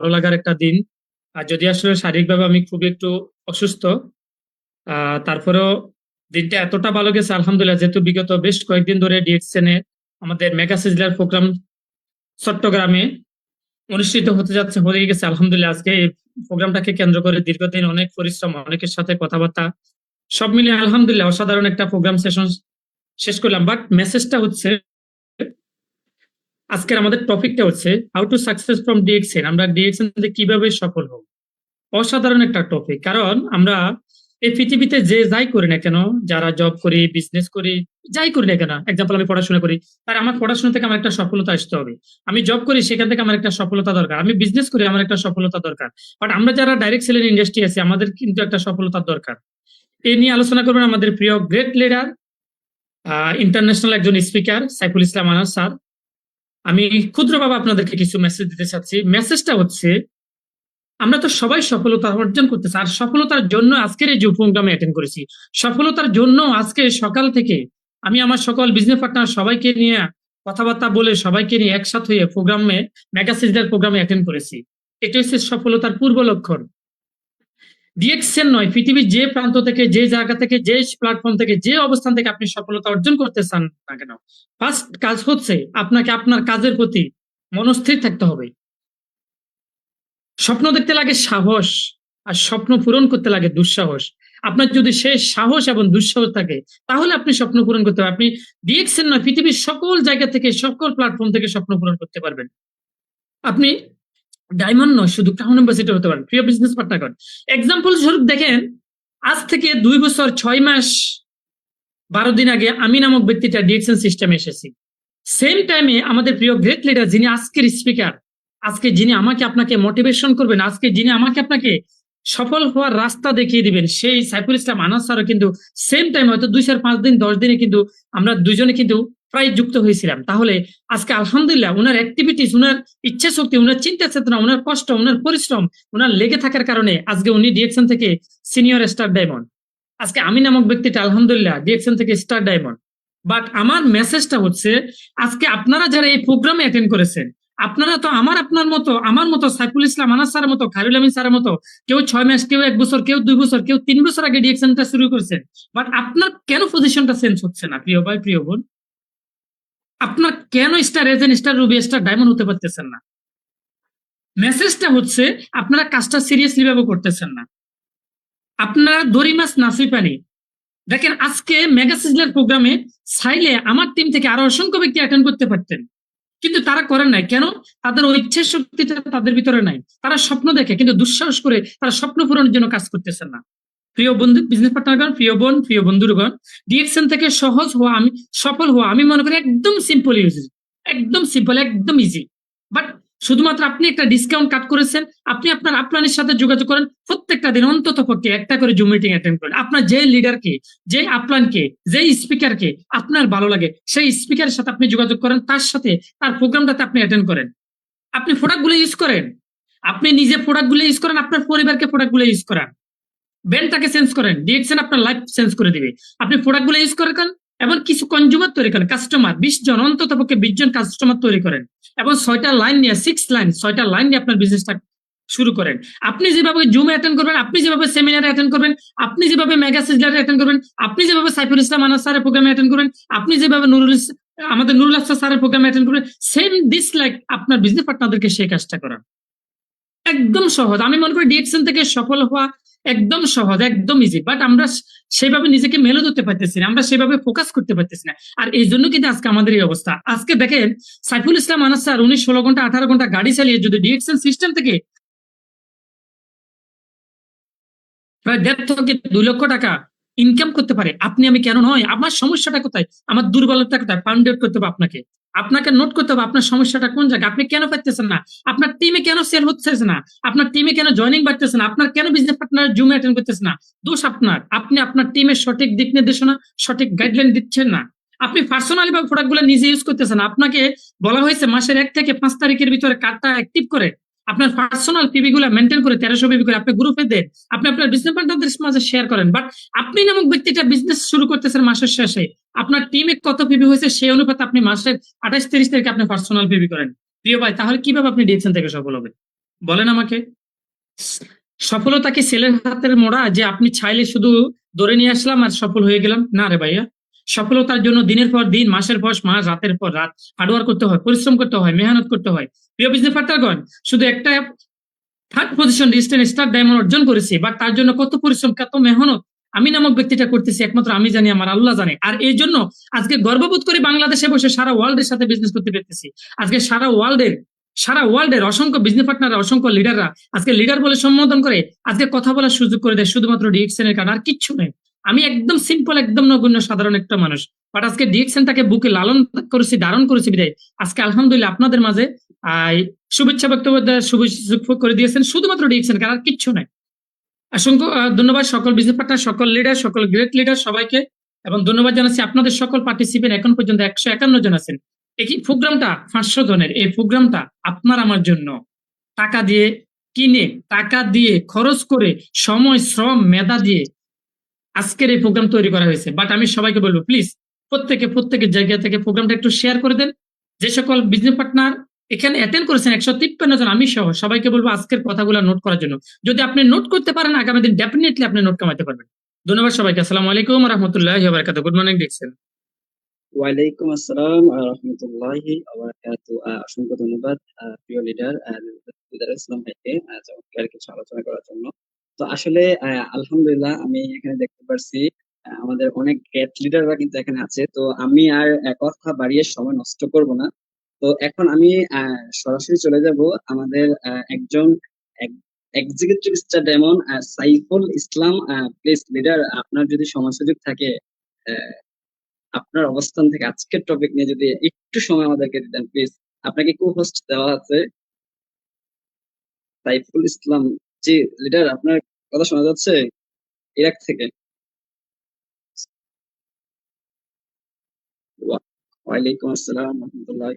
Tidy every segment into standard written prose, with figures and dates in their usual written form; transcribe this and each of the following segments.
ভালো লাগার একটা দিন। আর যদি আসলে শারীরিকভাবে আমি খুব একটু অসুস্থ, তারপরেও দিনটা এতটা ভালো গেছে আলহামদুলিল্লাহ, যেহেতু বিগত বেশ কয়েকদিন ধরে ডিএক্সএন এ আমাদের মেগা সিজলার প্রোগ্রাম চট্টগ্রামে অনুষ্ঠিত হয়ে গেছে আলহামদুলিল্লাহ। আজকে এই প্রোগ্রামটাকে কেন্দ্র করে দীর্ঘদিন অনেক পরিশ্রম, অনেকের সাথে কথাবার্তা, সব মিলিয়ে আলহামদুলিল্লাহ অসাধারণ একটা প্রোগ্রাম সেশন শেষ করলাম। বাট মেসেজটা হচ্ছে, আজকের আমাদের টপিকটা হচ্ছে how to success from DXN. আমরা ডিএক্সএন থেকে কিভাবে সফল হব। অসাধারণ একটা টপিক, কারণ আমরা এই পৃথিবীতে যে যাই করি না কেন, যারা জব করি, বিজনেস করি, যাই করি না কেন, এক্সাম্পল আমি পড়াশোনা করি, তার আমার পড়াশোনা থেকে আমার একটা সফলতা আসতে হবে। আমি জব করি, সেখান থেকে আমার একটা সফলতা দরকার। আমি বিজনেস করি, আমার একটা সফলতা দরকার। বাট আমরা যারা ডাইরেক্ট সেলিং ইন্ডাস্ট্রি আছি, আমাদের কিন্তু একটা সফলতার দরকার। এই নিয়ে আলোচনা করবেন আমাদের প্রিয় গ্রেট লিডার, ইন্টারন্যাশনাল একজন স্পিকার সাইফুল ইসলাম আনাস স্যার। আমি ক্ষুদ্রভাবে আপনাদেরকে কিছু মেসেজ দিতে চাচ্ছি। মেসেজটা হচ্ছে, আমরা তো সবাই সফলতা অর্জন করতেছি, আর সফলতার জন্য আজকের এই যে প্রোগ্রামে অ্যাটেন্ড করেছি। সফলতার জন্য আজকে সকাল থেকে আমি আমার সকল বিজনেস পার্টনার সবাইকে নিয়ে কথাবার্তা বলে, সবাইকে নিয়ে একসাথ হয়ে প্রোগ্রামে, মেগা সিজলার প্রোগ্রামে অ্যাটেন্ড করেছি। এটা হচ্ছে সফলতার পূর্ব লক্ষণ। ডিএক্সএন নয়, পৃথিবীর যে প্রান্ত থেকে, যে জায়গা থেকে, যে প্ল্যাটফর্ম থেকে, যে অবস্থান থেকে আপনি সফলতা অর্জন করতে চান না কেন, ফার্স্ট কাজ হচ্ছে আপনাকে আপনার কাজের প্রতি মনস্থির থাকতে হবে। স্বপ্ন দেখতে লাগে সাহস, আর স্বপ্ন পূরণ করতে লাগে দুঃসাহস। আপনার যদি সে সাহস এবং দুঃসাহস থাকে, তাহলে আপনি স্বপ্ন পূরণ করতে পারবেন। আপনি ডিএক্সএন নয়, পৃথিবীর সকল জায়গা থেকে, সকল প্ল্যাটফর্ম থেকে স্বপ্ন পূরণ করতে পারবেন। আপনি ডায়মন্ড নয়, শুধু ক্রাউন অ্যাম্বাসেডর হতে পারেন। প্রিয় বিজনেস পার্টনার, এক্সাম্পল স্বরূপ দেখেন, আজ থেকে 2 বছর 6 মাস 12 দিন আগে আমি নামক ব্যক্তিটা ডিএক্সএন সিস্টেমে এসেছি। সেম টাইমে আমাদের প্রিয় গ্রেট লিডার, যিনি আজকের স্পিকার, আজকে যিনি আমাকে আপনাকে মোটিভেশন করবেন, আজকে যিনি আমাকে আপনাকে সফল হওয়ার রাস্তা দেখিয়ে দিবেন, সেই সাইফুল ইসলাম আনাস স্যারও কিন্তু সেম টাইম, হয়তো 2 4 5 দিন 10 দিনে কিন্তু আমরা দুজনে কিন্তু প্রায় যুক্ত হয়েছিলাম। তাহলে আজকে আলহামদুলিল্লাহ ওনার অ্যাক্টিভিটিস, ওনার ইচ্ছা শক্তি, ওনার চিন্তা চেতনা, ওনার কষ্ট, ওনার পরিশ্রম, ওনার লেগে থাকার কারণে আজকে উনি ডিএক্সএন থেকে সিনিয়র স্টার ডায়মন্ড। আজকে আমি নামক ব্যক্তিটা আলহামদুলিল্লাহ ডিএক্সএন থেকে স্টার ডায়মন্ড। বাট আমার মেসেজটা হচ্ছে, আজকে আপনারা যারা এই প্রোগ্রামে অ্যাটেন্ড করেছেন, আপনারা তো আমার মতো সাইফুল ইসলাম আনাস স্যারের মতো, খায়রুল আমিন স্যারের মতো, কেউ 6 মাস, কেউ 1 বছর, কেউ 2 বছর, কেউ 3 বছর আগে ডিএক্সএনটা শুরু করেছেন। বাট আপনার কেন পজিশনটা চেঞ্জ হচ্ছে না প্রিয় ভাই, প্রিয় বোন? আপনার কেন star agent, star Ruby, star diamond হতে পারতেছেন না? মেসেজটা হচ্ছে, আপনারা কাজটা সিরিয়াসলি ভাবে করতেছেন না। আপনারা দড়ি মাছ নাসি পানি। দেখেন, আজকে মেগা সিজলার প্রোগ্রামে চাইলে আমার টিম থেকে আরো অসংখ্য ব্যক্তি অ্যাটেন্ড করতে পারতেন, কিন্তু তারা করেন নাই। কেন? তাদের ইচ্ছা শক্তিটা তাদের ভিতরে নাই। তারা স্বপ্ন দেখে, কিন্তু দুঃসাহস করে তারা স্বপ্ন পূরণের জন্য কাজ করতেছেন না। প্রিয় বন্ধু, বিজনেস পার্টনারগণ, প্রিয় বোন, প্রিয় বন্ধুগণ, ডিএক্সএন থেকে সহজ হওয়া, আমি সফল হওয়া, আমি মনে করি একদম সিম্পল ইউজ, একদম সিম্পল, একদম ইজি। বাট শুধুমাত্র আপনি একটা ডিসকাউন্ট কাট করেছেন, আপনি আপনার আপলানের সাথে যোগাযোগ করেন, প্রত্যেকটা দিন অন্তত পক্ষে একটা করে জুম মিটিং অ্যাটেন্ড করেন। আপনার যে লিডারকে, যে আপলানকে, যে স্পিকারকে আপনার ভালো লাগে, সেই স্পিকারের সাথে আপনি যোগাযোগ করেন, তার সাথে তার প্রোগ্রামটাতে আপনি অ্যাটেন্ড করেন। আপনি প্রোডাক্টগুলো ইউজ করেন, আপনি নিজে প্রোডাক্টগুলো ইউজ করেন, আপনার পরিবারকে প্রোডাক্টগুলো ইউজ করান, ব্র্যান্ডটাকে চেঞ্জ করেন। ডিএক্সএন আপনার লাইফ চেঞ্জ করে দিবে। আপনি প্রোডাক্টগুলো ইউজ করেন, এবং কিছু কনজিউমার তৈরি করেন, কাস্টমার 20 জন, অন্তত পক্ষে 20 জন কাস্টমার তৈরি করেন, এবং 6টা লাইন নিয়ে, 6 লাইন, 6টা লাইন নিয়ে আপনার বিজনেসটা শুরু করেন। আপনি যেভাবে জুমে অ্যাটেন্ড করবেন, আপনি যেভাবে সেমিনারে অ্যাটেন্ড করবেন, আপনি যেভাবে মেগা সিজলারে অ্যাটেন্ড করবেন, আপনি যেভাবে সাইফুল ইসলাম আনাস স্যারের প্রোগ্রামে অ্যাটেন্ড করবেন, আপনি যেভাবে আমাদের নুরুল আফসার স্যারের প্রোগ্রামে অ্যাটেন্ড করবেন, সেম দিস লাইক আপনার বিজনেস পার্টনারদেরকে সেই কাজটা করা একদম সহজ। আমি মনে করি ডিএক্সএন থেকে সফল হওয়া একদম সহজ, একদম ইজি। বাট আমরা সেভাবে নিজেকে মেলে ধরতে পারতেছি না, আমরা সেভাবে ফোকাস করতে পারতেছি না। আর এই জন্য কিন্তু আজকে আমাদের এই অবস্থা। আজকে দেখেন, সাইফুল ইসলাম আনাস স্যার, উনি 16 ঘন্টা 18 ঘন্টা গাড়ি চালিয়ে যদি ডিএক্সএন সিস্টেম থেকে প্রায় 1.5 থেকে 2 লক্ষ টাকা ইনকাম করতে পারে, আপনি আমি কেন নয়? আমার সমস্যাটা কোথায়, আমার দুর্বলতা কোথায়, ফাইন্ড আউট করতে হবে। আপনাকে আপনাকে নোট করতে হবে আপনার সমস্যাটা কোন জায়গায়, আপনি কেন পারতেছেন না, আপনার টিমে কেন সেল হচ্ছে না, আপনার টিমে কেন জয়নিং বাড়তেছে না, আপনার কেন বিজনেস পার্টনার জুমে অ্যাটেন্ড করতেছে না। দোষ আপনার, আপনি আপনার টিমের সঠিক দিক নির্দেশনা, সঠিক গাইডলাইন দিচ্ছেন না। আপনি পার্সোনালি ভাবে প্রোডাক্টগুলো নিজে ইউজ করতেছেন। আপনাকে বলা হয়েছে মাসের 1 থেকে 5 তারিখের ভিতরে কার্ডটা অ্যাক্টিভ করে আপনার পার্সোনাল পিবি গুলা মেনটেন করে 1300 পিবি করে আপনি গ্রুপে দেন, আপনি আপনার বিজনেস পার্টনারদের মাঝে শেয়ার করেন। বাট আপনি নামক ব্যক্তিটা বিজনেস শুরু করতেছেন মাসের শেষে, আপনার টিমে কত পিবি হয়েছে সেই অনুপাতে আপনি মাসের 28 30 তারিখে আপনি পার্সোনাল পিবি করেন। প্রিয় ভাই, তাহলে কিভাবে আপনি ডিএক্সএন থেকে সফল হবেন? বলেন আমাকে। সফলতা কি ছেলের হাতের মোড়া যে আপনি চাইলে শুধু ধরে নিয়ে আসলাম আর সফল হয়ে গেলাম? না রে ভাইয়া। সফলতার জন্য দিনের পর দিন, মাসের পর মাস, রাতের পর রাত হার্ডওয়ার্ক করতে হয়, পরিশ্রম করতে হয়, মেহনত করতে হয়। প্রিয় বিজনেস পার্টনারগণ, শুধু একটা থার্ড পজিশন রিস্টেন স্টার ডায়মন্ড অর্জন করেছি, বাট তার জন্য কত পরিশ্রম, কত মেহনত আমি নামক ব্যক্তিটা করতেছি একমাত্র আমি জানি, আমার আল্লাহ জানে। আর এই জন্য আজকে গর্ববোধ করে বাংলাদেশে বসে সারা ওয়ার্ল্ডের সাথে বিজনেস করতে পেরেছি। আজকে সারা ওয়ার্ল্ডের অসংখ্য বিজনেস পার্টনাররা, অসংখ্য লিডাররা আজকে লিডার বলে সম্বোধন করে, আজকে কথা বলার সুযোগ করে দেয় শুধুমাত্র ডিএক্সএন এর কারণে, আর কিচ্ছু নেই। আমি একদম সিম্পল, একদম নগণ্য সাধারণ একটা মানুষ, বাট আজকে ডিএক্সএন তাকে বুকে লালন করেছি, ধারণ করেছি বিদায় আজকে আলহামদুলিল্লাহ আপনাদের মাঝে শুভেচ্ছা বক্তব্য করে দিয়েছেন শুধুমাত্র ডিএক্সএন, আর কিচ্ছু নাই। অসংখ্য ধন্যবাদ সকল বিজনেস পার্টনার, সকল লিডার, সকল গ্রেট লিডার সবাইকে। এবং ধন্যবাদ জানাচ্ছি আপনাদের সকল পার্টিসিপেন্ট, এখন পর্যন্ত 151 জন আছেন। এই প্রোগ্রামটা 500 জনের, এই প্রোগ্রামটা আপনার আমার জন্য টাকা দিয়ে কিনে, টাকা দিয়ে খরচ করে, সময়, শ্রম, মেধা দিয়ে আজকের এই প্রোগ্রাম তৈরি করা হয়েছে। বাট আমি সবাইকে বলবো প্লিজ প্রত্যেকের জায়গা থেকে প্রোগ্রামটা একটু শেয়ার করে দেন। যে সকল বিজনেস পার্টনার এখানে অ্যাটেন্ড করেছেন 153 জন, আমি সহ সবাইকে বলবো আজকের কথাগুলো নোট করার জন্য। যদি আপনি নোট করতে পারেন আগামী দিন ডেফিনেটলি আপনি নোট কামাতে পারবেন। ধন্যবাদ সবাইকে। আসসালামু আলাইকুম রহমতুল্লাহ বারাকাতুহু। গুড মর্নিং দেখছেন। ওয়ালাইকুম আসসালাম রহমতুল্লাহি অসংখ্য ধন্যবাদ প্রিয় লিডার লিডার ইসলাম ভাইকে চমৎকার কিছু আলোচনা করার জন্য। তো আসলে আলহামদুলিল্লাহ আমি এখানে দেখতে পারছি আমাদের অনেক গ্রেট লিডাররা কিন্তু এখানে আছে। তো আমি আর কথা বাড়িয়ে সময় নষ্ট করব না। তো এখন আমি সরাসরি চলে যাব আমাদের একজন executive star diamond Saiful Islam. Please leader, আপনার যদি সময় সুযোগ থাকে আপনার অবস্থান থেকে আজকের টপিক নিয়ে যদি একটু সময় আমাদেরকে দিতেন প্লিজ। আপনাকে কো হোস্ট দেওয়া আছে সাইফুল ইসলাম। জি লিডার, আপনার কথা শোনা যাচ্ছে ইরাক থেকে। ওয়ালাইকুম আসসালাম রহমতুল্লাহ।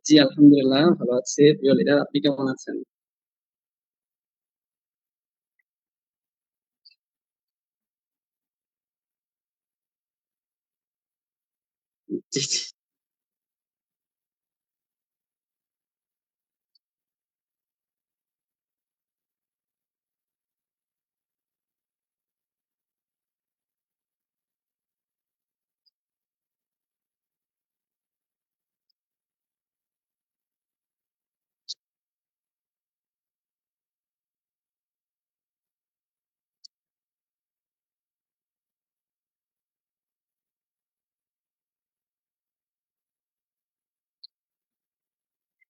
জি আলহামদুলিল্লাহ ভালো আছি। প্রিয় লিডার, আপনি কেমন আছেন? জি জি।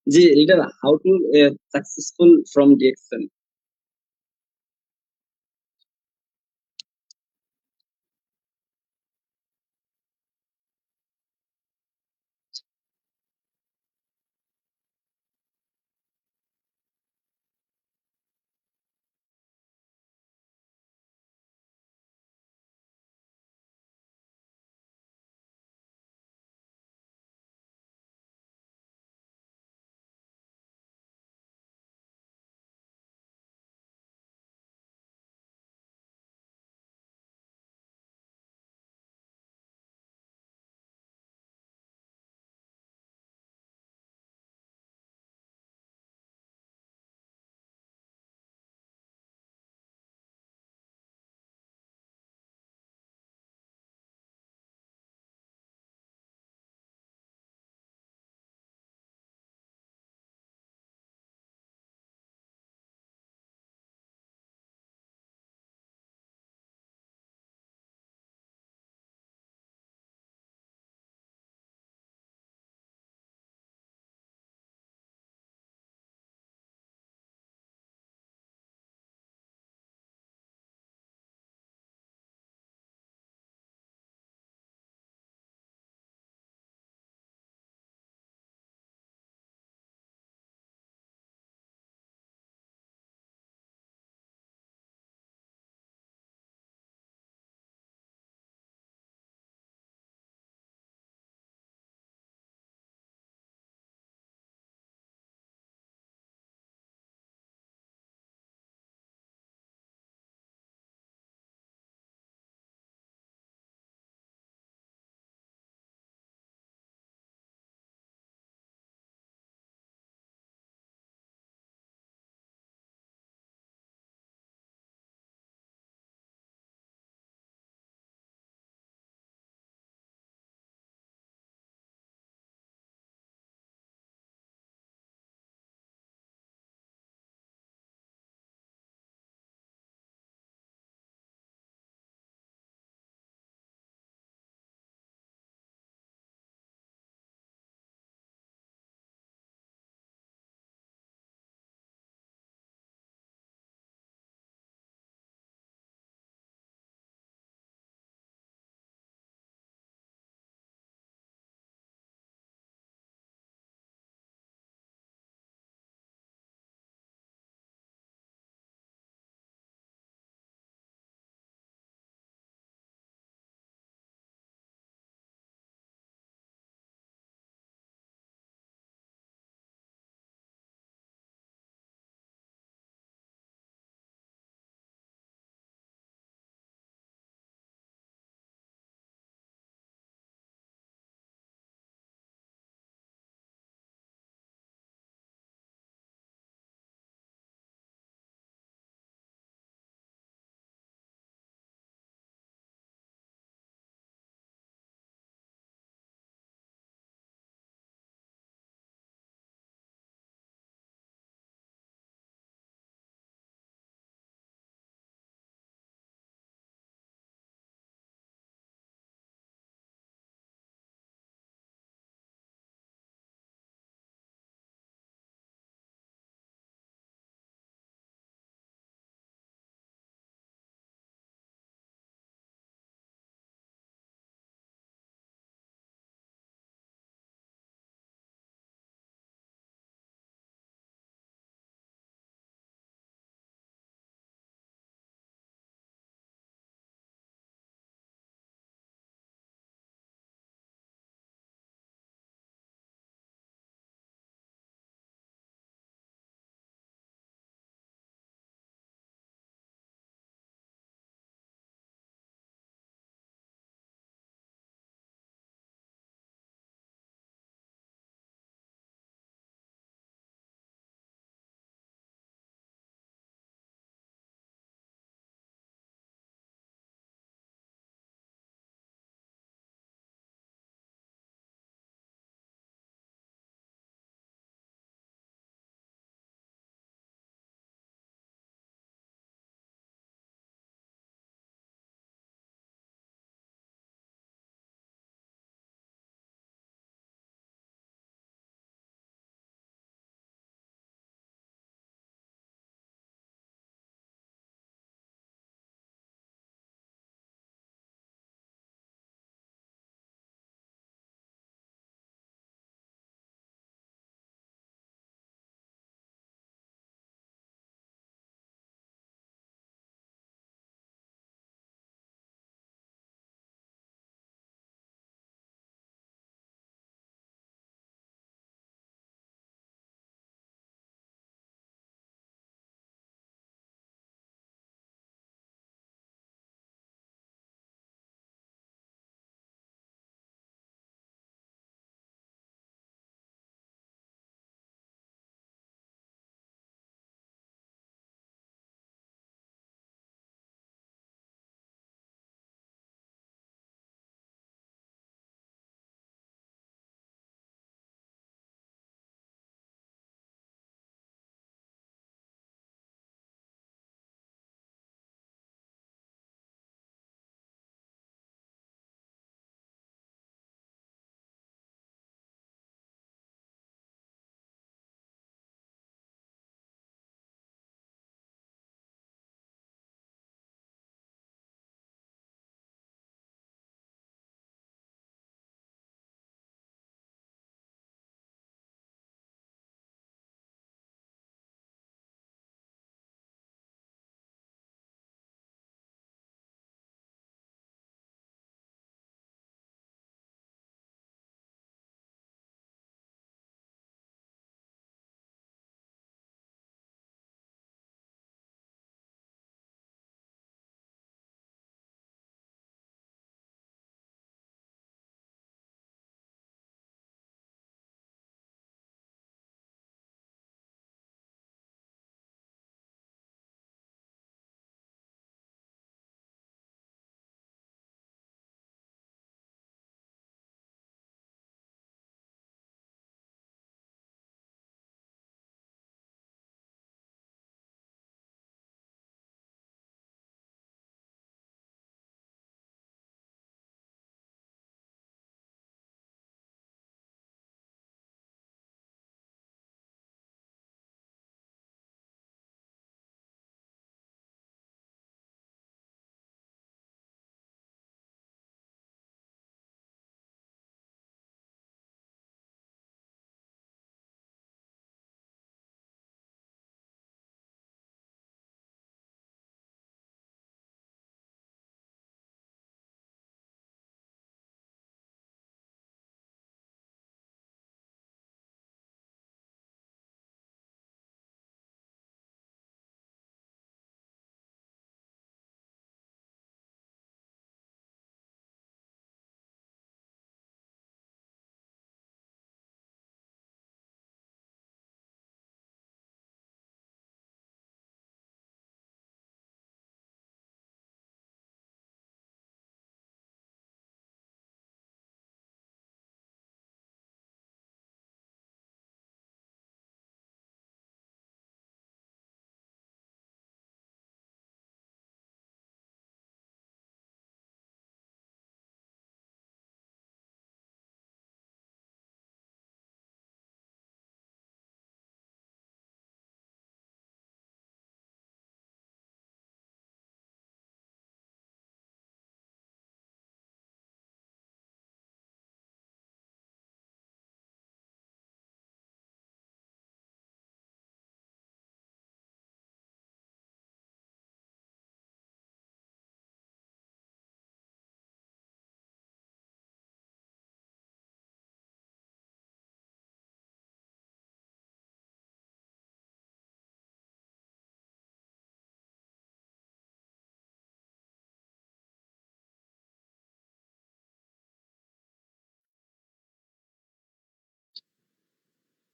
জি leader, how to successful from DXL.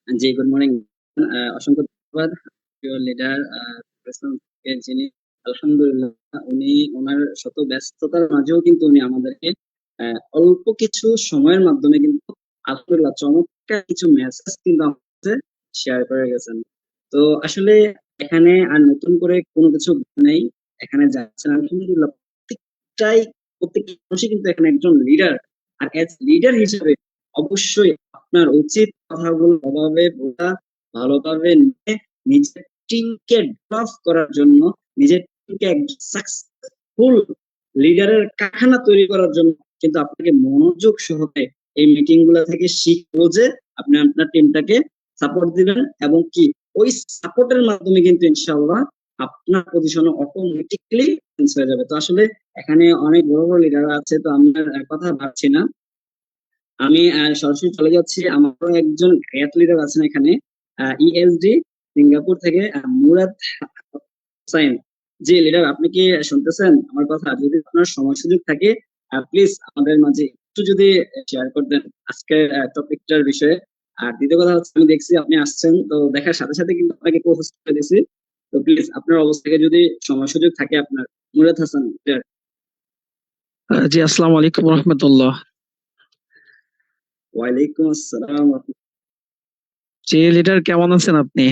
জি, গুড মর্নিং। অসংখ্য ধন্যবাদ প্রিয় লিডার যিনি আলহামদুলিল্লাহ উনি ওনার শত ব্যস্ততার মাঝেও কিন্তু উনি আমাদেরকে অল্প কিছু সময়ের মাধ্যমে কিন্তু আলহামদুলিল্লাহ চমৎকার কিছু মেসেজ কিন্তু আমাদের শেয়ার করে গেছেন। তো আসলে এখানে আর নতুন করে কোনো কিছু নেই। এখানে যাচ্ছেন আলহামদুলিল্লাহ প্রত্যেকটা মানুষই কিন্তু এখানে একজন লিডার। আর এজ লিডার হিসেবে অবশ্যই আপনার উচিত কথাগুলো ভালোভাবে বোঝা, ভালোভাবে নিয়ে নিজের টিমকে ডেভেলপ করার জন্য, নিজের টিমকে একজন সাকসেসফুল লিডারের কারখানা তৈরি করার জন্য কিন্তু আপনাকে মনোযোগ সহকারে এই মিটিং গুলা থেকে শিখবো যে আপনি আপনার টিমটাকে সাপোর্ট দিবেন, এবং কি ওই সাপোর্টের মাধ্যমে কিন্তু ইনশাআল্লাহ আপনার পজিশন অটোমেটিকলি চেঞ্জ হয়ে যাবে। তো আসলে এখানে অনেক বড় বড় লিডার আছে, তো আমি আর কথা ভাবছি না। আমি সরাসরি চলে যাচ্ছি। আমারও একজন গ্রেট লিডার আছেন এখানে, ইএসডি সিঙ্গাপুর থেকে মুরাদ হোসাইন। জি লিডার, আপনি কি শুনতেছেন আমার কথা? যদি আপনার সময় সুযোগ থাকে প্লিজ আমাদের মাঝে একটু যদি শেয়ার করতেন আজকের টপিকটার বিষয়ে। আর দ্বিতীয় কথা হচ্ছে, আমি দেখছি আপনি আসছেন, তো দেখার সাথে সাথে কিন্তু আপনাকে পোস্ট করে দিয়েছি। তো প্লিজ আপনার অবস্থাকে যদি সময় সুযোগ থাকে আপনার, মুরাদ হাসান leader। জি, আসসালামু আলাইকুম রহমতুল্লাহ। ওয়ালাইকুম আসসালাম। জি লিডার, কেমন আছেন আপনি?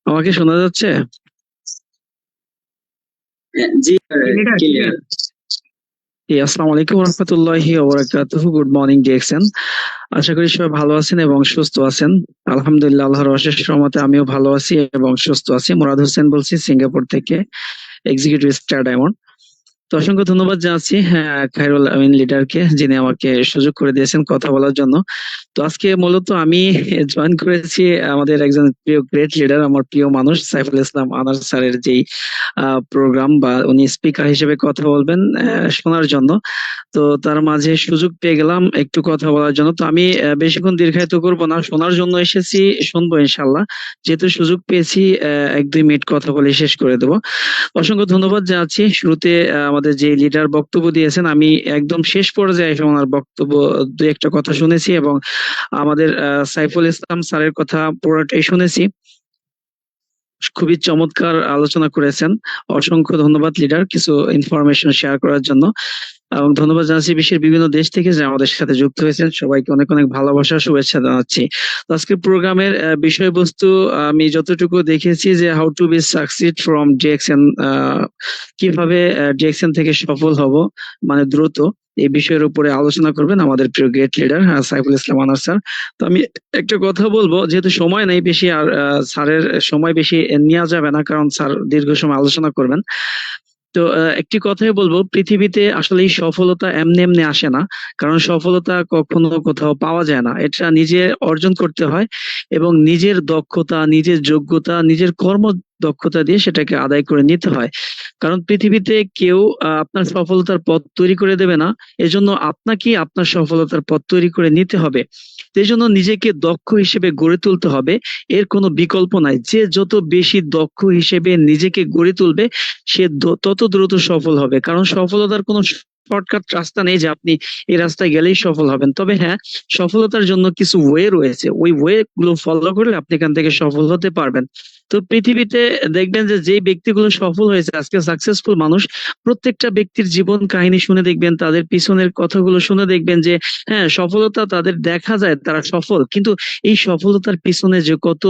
আমাকে শোনা যাচ্ছে? জি Leader, ক্লিয়ার। জি, আসসালামু আলাইকুম রহমতুল্লাহি ওয়া বারাকাতুহু। Good morning DXN. আশা করি সবাই ভালো আছেন এবং সুস্থ আছেন। আলহামদুলিল্লাহ, আল্লাহর অশেষ রহমতে আমিও ভালো আছি এবং সুস্থ আছি। মুরাদ হোসেন বলছি সিঙ্গাপুর থেকে, এক্সিকিউটিভ স্টার ডায়মন্ড। তো অসংখ্য ধন্যবাদ জানাচ্ছি খায়রুল আমিন লিডারকে, যিনি আমাকে সুযোগ করে দিয়েছেন কথা বলার জন্য। তো আজকে মূলত আমি জয়েন করেছি আমাদের একজন প্রিয় গ্রেট লিডার, আমার প্রিয় মানুষ সাইফুল ইসলাম আনার স্যারের যেই প্রোগ্রাম বা উনি স্পিকার হিসেবে কথা বলবেন শোনার জন্য। তো তার মাঝে সুযোগ পেয়ে গেলাম একটু কথা বলার জন্য। তো আমি বেশিক্ষণ দীর্ঘায়িত করব না, শোনার জন্য এসেছি, শুনবো ইনশাল্লাহ। যেহেতু সুযোগ পেয়েছি 1-2 মিনিট কথা বলে শেষ করে দেবো। অসংখ্য ধন্যবাদ জানাচ্ছি। শুরুতে আমাদের যে লিডার বক্তব্য দিয়েছেন, আমি একদম শেষ পর্যায়ে এসে ওনার বক্তব্য দুই একটা কথা শুনেছি এবং আমাদের সাইফুল ইসলাম স্যারের কথা পুরোটাই শুনেছি। খুবই চমৎকার আলোচনা করেছেন। অসংখ্য ধন্যবাদ লিডার কিছু ইনফরমেশন শেয়ার করার জন্য, এবং ধন্যবাদ জানাচ্ছি বিশ্বের বিভিন্ন দেশ থেকে যে আমাদের সাথে যুক্ত হয়েছেন। সবাইকে অনেক অনেক ভালোবাসা শুভেচ্ছা জানাচ্ছি। তো আজকের প্রোগ্রামের বিষয়বস্তু আমি যতটুকু দেখেছি যে how to be succeed from DXN, কিভাবে ডিএক্সএন থেকে সফল হব মানে দ্রুত, এই বিষয়ের উপরে আলোচনা করবেন আমাদের প্রিয় গ্রেট লিডার সাইফুল ইসলাম আনার স্যার। তো আমি একটা কথা বলবো, যেহেতু সময় নেই বেশি, আর স্যারের সময় বেশি নেওয়া যাবে না, কারণ স্যার দীর্ঘ সময় আলোচনা করবেন। তো একটি কথাই বলবো, পৃথিবীতে আসলে এই সফলতা এমনি এমনি আসে না। কারণ সফলতা কখনো কোথাও পাওয়া যায় না, এটা নিজে অর্জন করতে হয় এবং নিজের দক্ষতা, নিজের যোগ্যতা, নিজের কর্ম দক্ষতা দিয়ে সেটাকে আদায় করে নিতে হয়। কারণ পৃথিবীতে কেউ আপনার সফলতার পথ তৈরি করে দেবে না। এজন্য আপনাকে আপনার সফলতার পথ তৈরি করে নিতে হবে। এই জন্য নিজেকে দক্ষ হিসেবে গড়ে তুলতে হবে, এর কোনো বিকল্প নাই। যে যত বেশি দক্ষ হিসেবে নিজেকে গড়ে তুলবে সে তত দ্রুত সফল হবে। কারণ সফলতার কোনো শর্টকাট রাস্তা নেই যে আপনি এই রাস্তায় গেলেই সফল হবেন। তবে হ্যাঁ, সফলতার জন্য কিছু ওয়ে রয়েছে, ওই ওয়ে গুলো ফলো করলে আপনি এখান থেকে সফল হতে পারবেন। তো পৃথিবীতে দেখবেন যে যেই ব্যক্তিগুলো সফল হয়েছে, আজকে সাকসেসফুল মানুষ, প্রত্যেকটা ব্যক্তির জীবন কাহিনী শুনে দেখবেন, তাদের পিছনের কথাগুলো শুনে দেখবেন যে হ্যাঁ, সফলতা তাদের দেখা যায় তারা সফল, কিন্তু এই সফলতার পিছনে যে কত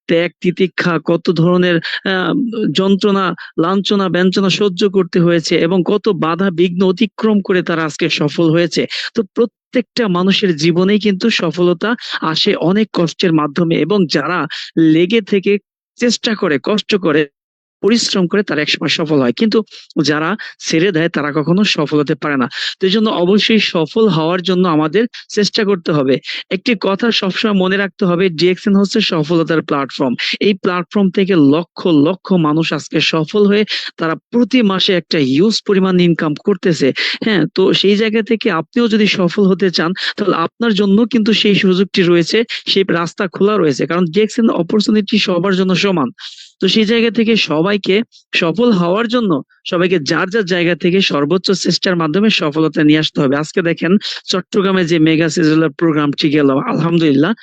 ত্যাগ তিতিক্ষা, কত ধরনের আহ যন্ত্রণা, লাঞ্ছনা ব্যঞ্জনা সহ্য করতে হয়েছে এবং কত বাধা বিঘ্ন অতিক্রম করে তারা আজকে সফল হয়েছে। তো প্রত্যেকটা মানুষের জীবনেই কিন্তু সফলতা আসে অনেক কষ্টের মাধ্যমে, এবং যারা লেগে থেকে চেষ্টা করে, কষ্ট করে, পরিশ্রম করে, তারা একসময় সফল হয়। কিন্তু যারা ছেড়ে দেয় তারা কখনো সফল হতে পারে না। তো এই জন্য অবশ্যই সফল হওয়ার জন্য আমাদের চেষ্টা করতে হবে। একটি কথা সবসময় মনে রাখতে হবে, ডিএক্সএন হচ্ছে সফলতার প্ল্যাটফর্ম। এই প্ল্যাটফর্ম থেকে লক্ষ লক্ষ মানুষ আজকে সফল হয়ে তারা প্রতি মাসে একটা হিউজ পরিমাণ ইনকাম করতেছে। হ্যাঁ, তো সেই জায়গা থেকে আপনিও যদি সফল হতে চান, তাহলে আপনার জন্য কিন্তু সেই সুযোগটি রয়েছে, সেই রাস্তা খোলা রয়েছে। কারণ ডিএক্সএন অপরচুনিটি সবার জন্য সমান। তো সেই জায়গা থেকে সবাইকে সফল হওয়ার জন্য সবাইকে যার যার জায়গা থেকে সর্বোচ্চ চেষ্টার মাধ্যমে সফলতা নিয়ে আসতে হবে। আজকে দেখেন চট্টগ্রামে যে মেগা সিজুলার প্রোগ্রামটি গেল, আলহামদুলিল্লাহ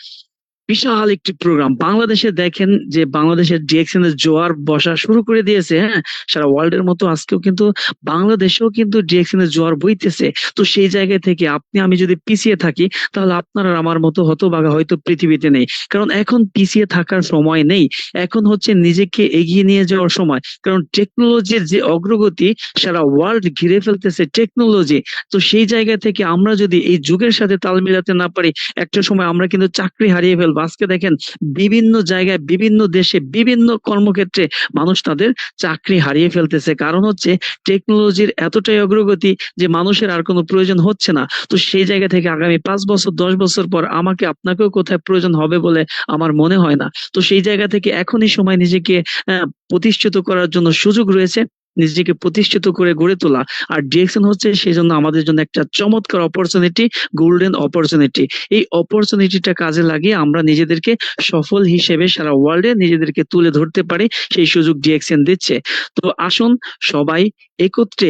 বিশাল একটি প্রোগ্রাম। বাংলাদেশে দেখেন যে বাংলাদেশের ডিএক্সএন এর জোয়ার বসা শুরু করে দিয়েছে, হ্যাঁ, সারা ওয়ার্ল্ড এর মতো আজকেও কিন্তু বাংলাদেশেও কিন্তু ডিএক্সএন এর জোয়ার বইতেছে। তো সেই জায়গা থেকে আপনি আমি যদি পিছিয়ে থাকি, তাহলে আপনার আর আমার মতো হতভাগা হয়তো পৃথিবীতে নেই। কারণ এখন পিছিয়ে থাকার সময় নেই, এখন হচ্ছে নিজেকে এগিয়ে নিয়ে যাওয়ার সময়। কারণ টেকনোলজির যে অগ্রগতি, সারা ওয়ার্ল্ড ঘিরে ফেলতেছে টেকনোলজি। তো সেই জায়গা থেকে আমরা যদি এই যুগের সাথে তাল মিলাতে না পারি, একটা সময় আমরা কিন্তু চাকরি হারিয়ে ফেলবো। আজকে দেখেন বিভিন্ন জায়গায়, বিভিন্ন দেশে, বিভিন্ন কর্মক্ষেত্রে মানুষ তাদের চাকরি হারিয়ে ফেলতেছে। কারণ হচ্ছে টেকনোলজির এতটাই অগ্রগতি যে মানুষের আর কোনো প্রয়োজন হচ্ছে না। তো সেই জায়গা থেকে আগামী 5 বছর 10 বছর পর আমাকে আপনাকেও কোথায় প্রয়োজন হবে বলে আমার মনে হয় না। তো সেই জায়গা থেকে এখনই সময় নিজেকে প্রতিষ্ঠিত করার জন্য সুযোগ রয়েছে, নিজেকে প্রতিষ্ঠিত করে গড়ে তোলা। আর ডিএক্সএন হচ্ছে সেই জন্য আমাদের জন্য একটা চমৎকার অপরচুনিটি, গোল্ডেন অপরচুনিটি। এই অপরচুনিটিটা কাজে লাগিয়ে আমরা নিজেদেরকে সফল হিসেবে সারা ওয়ার্ল্ডে নিজেদেরকে তুলে ধরতে পারি, সেই সুযোগ ডিএক্সএন দিচ্ছে। তো আসুন সবাই একত্রে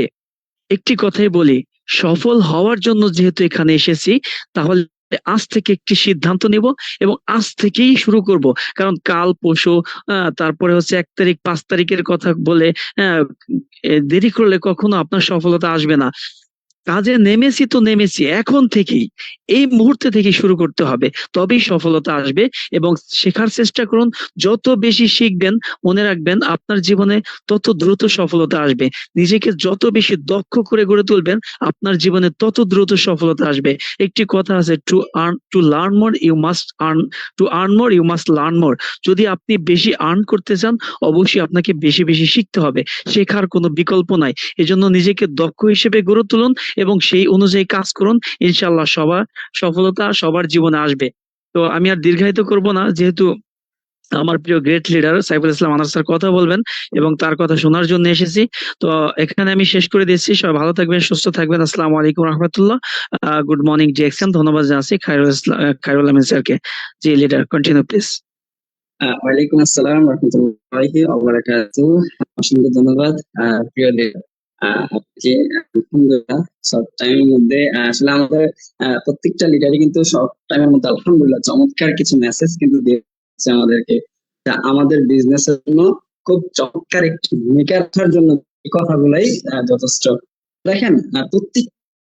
একটি কথাই বলি, সফল হওয়ার জন্য যেহেতু এখানে এসেছি, তাহলে আজ থেকে একটি সিদ্ধান্ত নিব এবং আজ থেকেই শুরু করব। কারণ কাল পরশু তারপরে হচ্ছে 1 তারিখ 5 তারিখের কথা বলে আহ, দেরি করলে কখনো আপনার সফলতা আসবে না। কাজে নেমেছি তো নেমেছি, এখন থেকেই এই মুহূর্তে থেকে শুরু করতে হবে, তবেই সফলতা আসবে। এবং শেখার চেষ্টা করুন, যত বেশি শিখবেন মনে রাখবেন আপনার জীবনে তত দ্রুত সফলতা আসবে। নিজেকে যত বেশি দক্ষ করে গড়ে তুলবেন আপনার জীবনে তত দ্রুত সফলতা আসবে। একটি কথা আছে, to learn more you must earn, to earn more you must learn more. যদি আপনি বেশি আর্ন করতে চান, অবশ্যই আপনাকে বেশি বেশি শিখতে হবে, শেখার কোনো বিকল্প নাই। এজন্য নিজেকে দক্ষ হিসেবে গড়ে তুলুন এবং সেই অনুযায়ী কাজ করুন, ইনশাল্লাহ সবার সফলতা সবার জীবনে আসবে। তো আমি আর দীর্ঘায়িত করব না, যেহেতু আমার প্রিয় great leader Saiful Islam Anas sir কথা বলবেন এবং তার কথা শোনার জন্য এসেছি। তো এখানে আমি শেষ করে দিচ্ছি। সবাই ভালো থাকবেন, সুস্থ থাকবেন। আসসালামু আলাইকুম রহমতুল্লাহ। Good morning DXN. ধন্যবাদ জানাচ্ছি খায়রুল আমিন স্যারকে। জি লিডার, কন্টিনিউ প্লিজ। ওয়ালাইকুম আসসালাম রহমতুল্লাহি ওয়া বারাকাতুহু। অসংখ্য ধন্যবাদ প্রিয় leader। আপনি আলহামদুলিল্লাহ শর্ট টাইমের মধ্যে আসলে আমাদের প্রত্যেকটা লিডারই কিন্তু শর্ট টাইমের মধ্যে আলহামদুলিল্লাহ চমৎকার কিছু মেসেজ কিন্তু দিয়েছে আমাদেরকে, যা আমাদের বিজনেসের জন্য খুব চমৎকার একটি ভূমিকা রাখার জন্য এই কথাগুলাই যথেষ্ট। দেখেন প্রত্যেক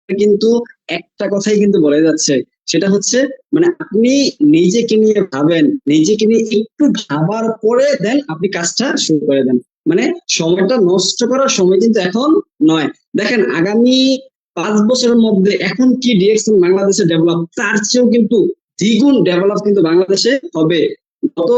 কিন্তু একটা কথাই কিন্তু বলে যাচ্ছে, সেটা হচ্ছে মানে আপনি নিজেকে নিয়ে ভাবেন, নিজেকে নিয়ে একটু ভাবার পরে দেন আপনি কাজটা শুরু করে দেন। মানে সময়টা নষ্ট করার সময় কিন্তু এখন নয়। দেখেন আগামী 5 বছরের মধ্যে এখন কি ডিএক্সএন বাংলাদেশে ডেভেলপ, তার চেয়েও কিন্তু দ্বিগুণ ডেভেলপ কিন্তু বাংলাদেশে হবে। গত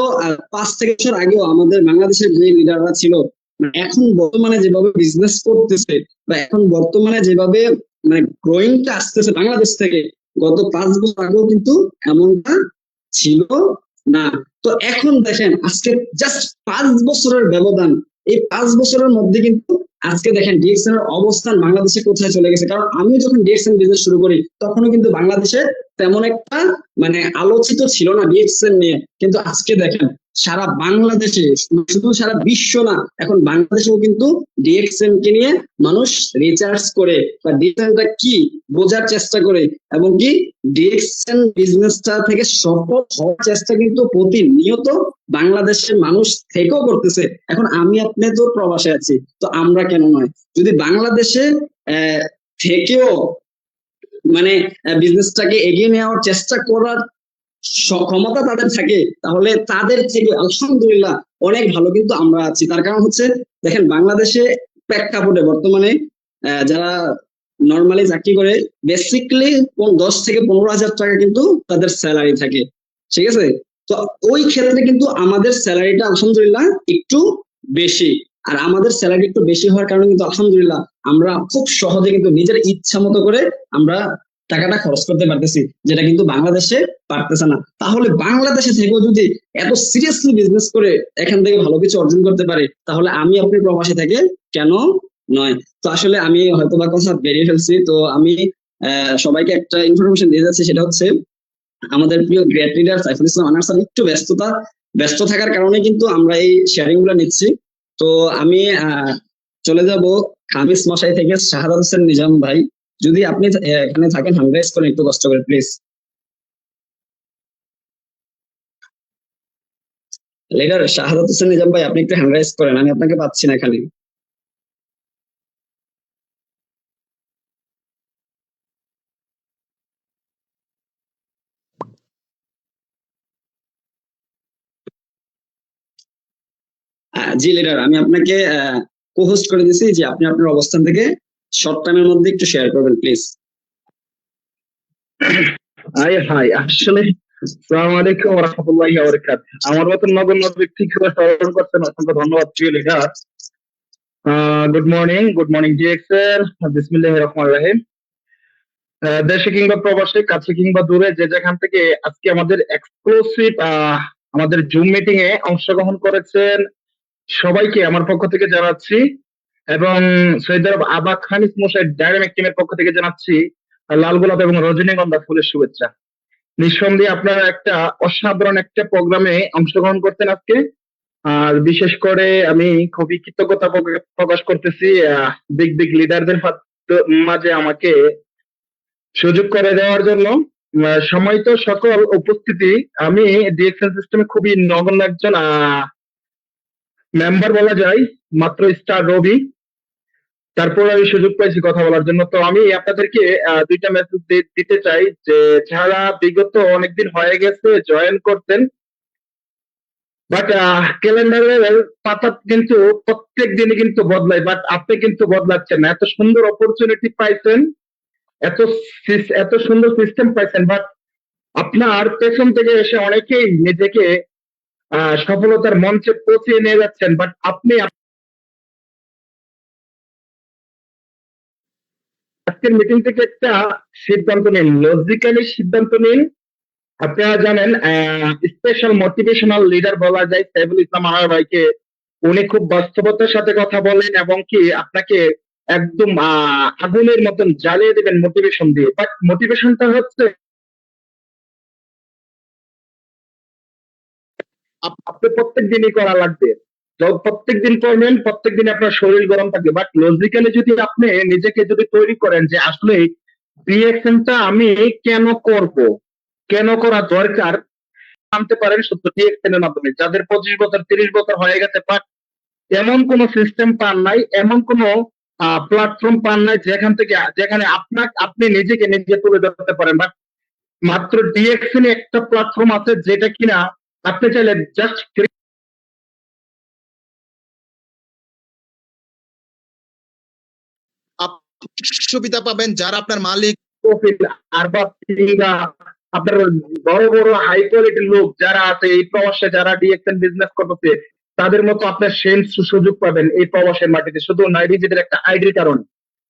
5 থেকে 6 বছর আগেও আমাদের বাংলাদেশের যে লিডাররা ছিল, মানে এখন বর্তমানে যেভাবে বিজনেস করতেছে বা এখন বর্তমানে যেভাবে মানে গ্রোয়িংটা আসতেছে বাংলাদেশ থেকে, গত 5 বছর আগেও কিন্তু এমনটা ছিল না। তো এখন দেখেন আজকে জাস্ট 5 বছরের ব্যবধান, এই 5 বছরের মধ্যে কিন্তু আজকে দেখেন ডিএক্সএন এর অবস্থান বাংলাদেশে কোথায় চলে গেছে। কারণ আমি যখন ডিএক্সএন বিজনেস শুরু করি তখনও কিন্তু বাংলাদেশে তেমন একটা মানে আলোচিত ছিল না ডিএক্সএন নিয়ে, কিন্তু আজকে দেখেন সারা বাংলাদেশে, শুধু সারা বিশ্ব না, এখন বাংলাদেশেও কিন্তু ডিএক্সএন কে নিয়ে মানুষ রিসার্চ করে বা ডিএক্সএনটা কি বোঝার চেষ্টা করে, এবং কি ডিএক্সএন বিজনেসটা থেকে সফল হওয়ার চেষ্টা কিন্তু প্রতিনিয়ত বাংলাদেশের মানুষ থেকেও করতেছে। এখন আমি আপনি তো প্রবাসে আছি, তো আমরা কেন নয়? যদি বাংলাদেশে থেকেও মানে বিজনেসটাকে এগিয়ে নেওয়ার চেষ্টা করার ক্ষমতা তাদের থাকে, তাহলে তাদের থেকে আলহামদুলিল্লাহ অনেক ভালো কিন্তু আমরা আছি। তার কারণ হচ্ছে দেখেন বাংলাদেশে প্রেক্ষাপটে বর্তমানে যারা নর্মালি চাকরি করে বেসিকলি 10 থেকে 15 হাজার টাকা কিন্তু তাদের স্যালারি থাকে, ঠিক আছে? তো ওই ক্ষেত্রে কিন্তু আমাদের স্যালারিটা আলহামদুলিল্লাহ একটু বেশি। আর আমাদের স্যালারি একটু বেশি হওয়ার কারণে কিন্তু আলহামদুলিল্লাহ আমরা খুব সহজে কিন্তু নিজের ইচ্ছা মতো করে আমরা টাকাটা খরচ করতে পারতেছি, যেটা কিন্তু বাংলাদেশে পারতেছে না। তাহলে বাংলাদেশে থেকেও যদি এত সিরিয়াসলি বিজনেস করে এখান থেকে ভালো কিছু অর্জন করতে পারে, তাহলে আমি আপনি প্রবাসী থেকে কেন নয়? তো আসলে আমি হয়তো বা কথা বেরিয়ে ফেলছি, তো আমি সবাইকে একটা ইনফরমেশন দিয়ে যাচ্ছি, সেটা হচ্ছে আমাদের প্রিয় গ্রেট লিডার সাইফুল ইসলাম আনার স্যার একটু ব্যস্ত থাকার কারণে কিন্তু আমরা এই শেয়ারিং গুলো নিচ্ছি। তো আমি চলে যাব খামিস মশাই থেকে শাহাদাত হোসেন নিজাম ভাই, যদি আপনি এখানে থাকেন হ্যান্ড রাইজ করেন একটু কষ্ট করে প্লিজ। লিডার শাহাদাত হোসেন নিজাম ভাই, আপনি একটু হ্যান্ড রাইজ করেন, আমি আপনাকে পাচ্ছি না এখানে। জি লিডার, আমি আপনাকে কো-হোস্ট করে দিয়েছি, যে আপনি আপনার অবস্থান থেকে শর্ট টাইমের মধ্যে একটু শেয়ার করবেন প্লিজ। হাই হাই আসলে আসসালামু আলাইকুম ওয়া রাহমাতুল্লাহি ওয়া বারাকাতুহু। আমার মতন নগণ্য ব্যক্তি হিসেবে স্মরণ করছেন, অসংখ্য ধন্যবাদ প্রিয় লিডার। Good morning DXL. বিসমিল্লাহির রহমানির রহিম। দেশে কিংবা প্রবাসে, কাছে কিংবা দূরে, যে যেখান থেকে আজকে আমাদের এক্সক্লুসিভ আমাদের জুম মিটিং এ অংশগ্রহণ করেছেন সবাইকে আমার পক্ষ থেকে জানাচ্ছি, এবং সৈয়দ আবা খানিস মশাই ডায়নামিক টিমের পক্ষ থেকে জানাচ্ছি লাল গোলাপ এবং রজনীগন্ধা ফুলের শুভেচ্ছা। নিঃসন্দেহে আপনারা একটা অসাধারণ একটা প্রোগ্রামে অংশগ্রহণ করতেন আজকে। আর বিশেষ করে আমি খুবই কৃতজ্ঞতা প্রকাশ করতেছি বিগ লিডারদের মাঝে আমাকে সুযোগ করে দেওয়ার জন্য। সম্মানিত সকল উপস্থিতি, আমি ডিএক্সএল সিস্টেমে খুবই নগণ্য একজন মেম্বার বলা যায়, মাত্র স্টার রবি। তারপর আমি সুযোগ পাইছি কথা বলার জন্য। তো আমি আপনাদেরকে দুইটা মেসেজ দিতে চাই, যে যারা বিগত অনেকদিন হয়ে গেছে জয়েন করতেন, বাট ক্যালেন্ডারের পাতা কিন্তু প্রত্যেক দিনই কিন্তু বদলায়, বাট আপনি কিন্তু বদলাচ্ছেন না। এত সুন্দর অপরচুনিটি পাইছেন, এত এত সুন্দর সিস্টেম পাইছেন, বাট আপনার পেছন থেকে এসে অনেকেই নিজেকে সফলতার মঞ্চে পৌঁছে নিয়ে যাচ্ছেন, বাট আপনি আজকের মিটিং থেকে একটা সিদ্ধান্ত নিন, লজিক্যালি সিদ্ধান্ত নিন। আপনারা জানেন স্পেশাল মোটিভেশনাল লিডার বলা যায় সাইফুল ইসলাম আনার ভাইকে। উনি খুব বাস্তবতার সাথে কথা বলেন, এবং কি আপনাকে একদম আগুনের মতন জ্বালিয়ে দেবেন মোটিভেশন দিয়ে। বাট মোটিভেশনটা হচ্ছে আপনি প্রত্যেক দিনই করা লাগবে। প্রত্যেক দিন করবেন, প্রত্যেক দিন আপনার শরীর গরম থাকবে। বাট লজিক্যালি যদি আপনি নিজেকে যদি তৈরি করেন যে আসলে রিঅ্যাকশনটা আমি কেন করব, কেন করা দরকার, আনতে পারেন শুধু ডিএক্সএল এর মাধ্যমে। যাদের 25 বছর 30 বছর হয়ে গেছে, বাট এমন কোন সিস্টেম পান নাই, এমন কোন প্ল্যাটফর্ম পান নাই যেখানে আপনি নিজেকে নিজে তুলে ধরতে পারেন। বাট মাত্র ডিএক্সএল একটা প্ল্যাটফর্ম আছে, যেটা কিনা আপনি চাইলে জাস্ট সুবিধা পাবেন যারা আপনার মালিক প্রফিল আর বা আপনার বড় বড় হাই কোয়ালিটির লোক যারা আছে এই প্রবাসে, যারা ডিএক্সএল বিজনেস করতেছে, তাদের মতো আপনার সেম সুযোগ পাবেন এই প্রবাসের মাটিতে, শুধু নিজেদের একটা আইডির কারণে।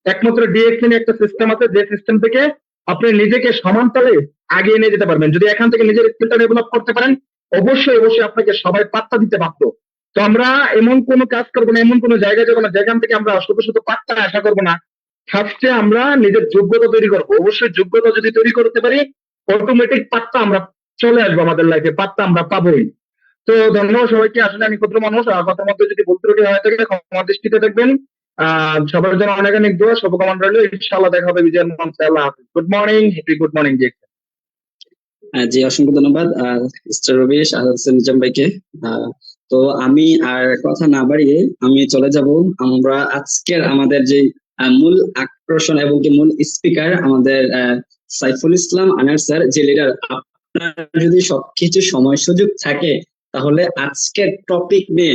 একমাত্র ডিএক্সএল একটা সিস্টেম আছে, যে সিস্টেম থেকে আপনি নিজেকে সমানতালে আগিয়ে নিয়ে যেতে পারবেন। যদি এখান থেকে নিজের স্কিলটা ডেভেলপ করতে পারেন, অবশ্যই আপনাকে সবাই পাত্তা দিতে পারতো। তো আমরা এমন কোনো কাজ করবো না, এমন কোনো জায়গায় যাবো না যেখান থেকে আমরা শুধু পাত্তা আশা করবো না। ফার্স্টে আমরা নিজের যোগ্যতা তৈরি করবো। অবশ্যই যোগ্যতা যদি তৈরি করতে পারি, অটোমেটিক পাত্তা আমরা চলে আসবো আমাদের লাইফে, পাত্তা আমরা পাবোই। তো ধন্যবাদ সবাইকে। আসলে আমি ক্ষুদ্র মানুষ, কথার মধ্যে যদি ভুল ত্রুটি হয়ে থাকে ক্ষমা দৃষ্টিতে দেখবেন। সবার জন্য অনেক দোয়া, শুভকামনা রইল। ইনশাআল্লাহ দেখা হবে বিজয়ের মঞ্চে। আল্লাহ হাফেজ। Good morning, happy good morning জি। জি অসংখ্য ধন্যবাদ মিস্টার রবি শাহাদাত হোসেন নিজাম ভাইকে। তো আমি আর কথা না বাড়িয়ে আমি চলে যাব আমরা আজকের আমাদের যে মূল আকর্ষণ এবং কি মূল স্পিকার আমাদের সাইফুল ইসলাম আনার স্যার, যে লিডার। আপনার যদি সবকিছু সময় সুযোগ থাকে তাহলে আজকের টপিক নিয়ে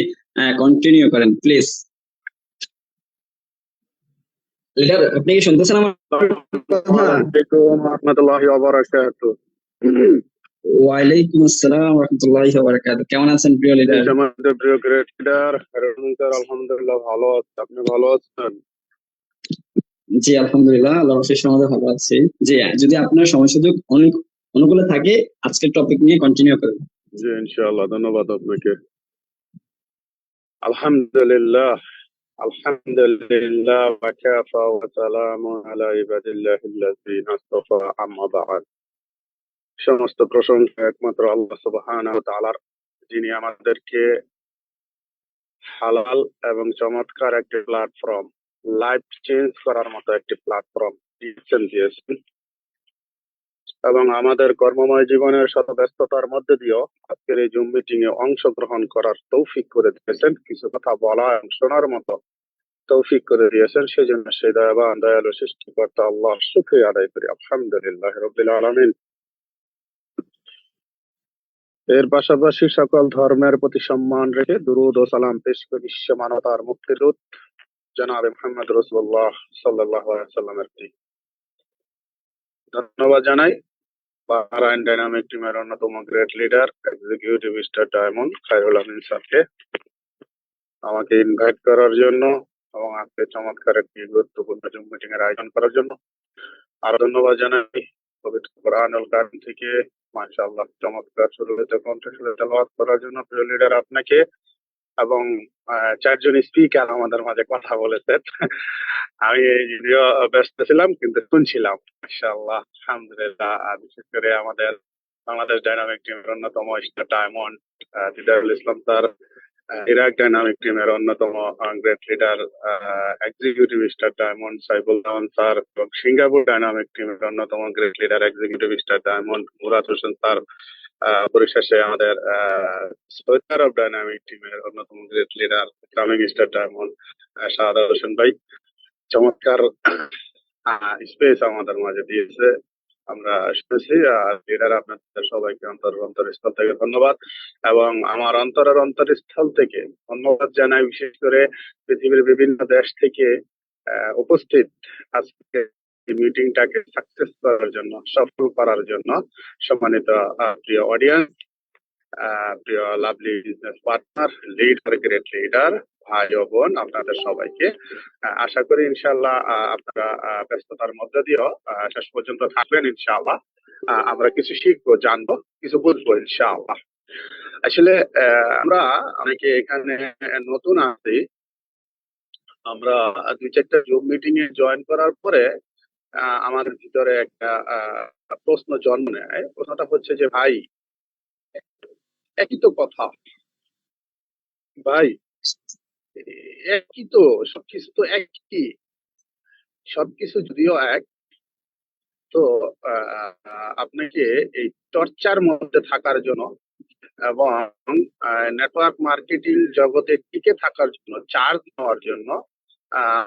কন্টিনিউ করেন প্লিজ। লিডার আপনি কি শুনতেছেন আমার কথা? ওয়ালাইকুম আসসালাম ওয়া রাহমাতুল্লাহি ওয়া বারাকাতুহু। কেমন আছেন প্রিয় লিডার? আমাদের প্রিয় গ্রেট লিডার আলহামদুলিল্লাহ ভালো আছে, আপনি ভালো আছেন? জি আলহামদুলিল্লাহ, আল্লাহর অশেষ রহমতে ভালো আছি। জি যদি আপনার সময় সুযোগ অনুকূলে থাকে আজকের টপিক নিয়ে কন্টিনিউ করেন। জি ইনশাআল্লাহ, ধন্যবাদ আপনাকে। আলহামদুলিল্লাহ আলহামদুলিল্লাহ ওয়া কাফা ওয়া সালামুন আলা ইবাদিল্লাহিল্লাযিনা ইসতাফা, আম্মা বা'দ। সমস্ত প্রশংসা একমাত্র আল্লাহ সুবহানাহু ওয়া তাআলার, যিনি আমাদেরকে হালাল এবং চমৎকার একটি প্ল্যাটফর্ম, লাইফ চেঞ্জ করার মতো একটি প্ল্যাটফর্ম দিয়েছেন এবং আমাদের কর্মময় জীবনের শত ব্যস্ততার মধ্যে দিয়েও আজকের এই জুম মিটিং এ অংশগ্রহণ করার তৌফিক করে দিয়েছেন, কিছু কথা বলা এবং শোনার মতো তৌফিক করে দিয়েছেন। সেই জন্য সেই দয়াবান দয়ালু সৃষ্টিকর্তা আল্লাহ শুকরিয়া আদায় করি, আলহামদুলিল্লাহ রাব্বিল আলামিন। এর পাশাপাশি সকল ধর্মের প্রতি সম্মান রেখে দুরূদ ও সালাম পেশ করে বিশ্ব মানবতার মুক্তিদূত জনাবে মুহাম্মদ রাসূলুল্লাহ সাল্লাল্লাহু আলাইহি ওয়াসাল্লামের প্রতি ধন্যবাদ জানাই। বাহরাইন ডাইনামিক টিমের অন্যতম great leader executive star diamond Khairul Amin স্যারকে আমাকে ইনভাইট করার জন্য এবং আজকে চমৎকার একটি গুরুত্বপূর্ণ জুম মিটিং এর আয়োজন করার জন্য আরো ধন্যবাদ জানাই। পবিত্র কোরআনুল কারীম থেকে মাশাআল্লাহ চমৎকার সুরলিত কণ্ঠে তেলাওয়াত করার জন্য প্রিয় লিডার আপনাকে এবং চারজন স্পিকার আমাদের মাঝে কথা বলেছেন। আমি এই ভিডিও ব্যস্ত ছিলাম কিন্তু শুনছিলাম। মাশাআল্লাহ আলহামদুলিল্লাহ। বিশেষ করে আমাদের বাংলাদেশ ডাইনামিক টিমের অন্যতম star diamond Didarul Islam sir, Iraq dynamic টিমের অন্যতম great leader executive star diamond Saiful Rahman sir এবং সিঙ্গাপুর ডাইনামিক টিমের অন্যতম great leader executive star diamond Murad Hossain sir, পরিশেষে আমাদের সৌদি আরব ডাইনামিক টিমের অন্যতম great leader Islamic star diamond Shahadat Hossain ভাই, চমৎকার স্পেস আমাদের মাঝে দিয়েছে আমরা শুনেছি। লিডার আপনাদের সবাইকে অন্তরস্থল থেকে ধন্যবাদ এবং আমার অন্তরস্থল থেকে ধন্যবাদ জানাই বিশেষ করে পৃথিবীর বিভিন্ন দেশ থেকে উপস্থিত আজকে মিটিংটাকে সাকসেস করার জন্য, সফল করার জন্য সম্মানিত প্রিয় অডিয়েন্স, প্রিয় lovely business partner, leader, great leader, ভাই ও বোন, আপনাদের সবাইকে আশা করি ইনশাআল্লাহ আপনারা ব্যস্ততার মধ্যে দিয়েও শেষ পর্যন্ত থাকবেন ইনশাআল্লাহ। আমরা কিছু শিখবো, জানবো, কিছু বুঝবো ইনশাআল্লাহ। আসলে আমরা অনেকে এখানে নতুন আছি, আমরা 2-4টা জুম মিটিং এ জয়েন করার পরে আমাদের ভিতরে একটা প্রশ্ন জন্ম নেয়। প্রশ্নটা হচ্ছে যে ভাই, একই তো কথা ভাই, একই তো, সবকিছু তো একই, সবকিছু যদিও এক, তো আপনাকে এই চর্চার মধ্যে থাকার জন্য এবং নেটওয়ার্ক মার্কেটিং জগতে টিকে থাকার জন্য, চার্জ নেওয়ার জন্য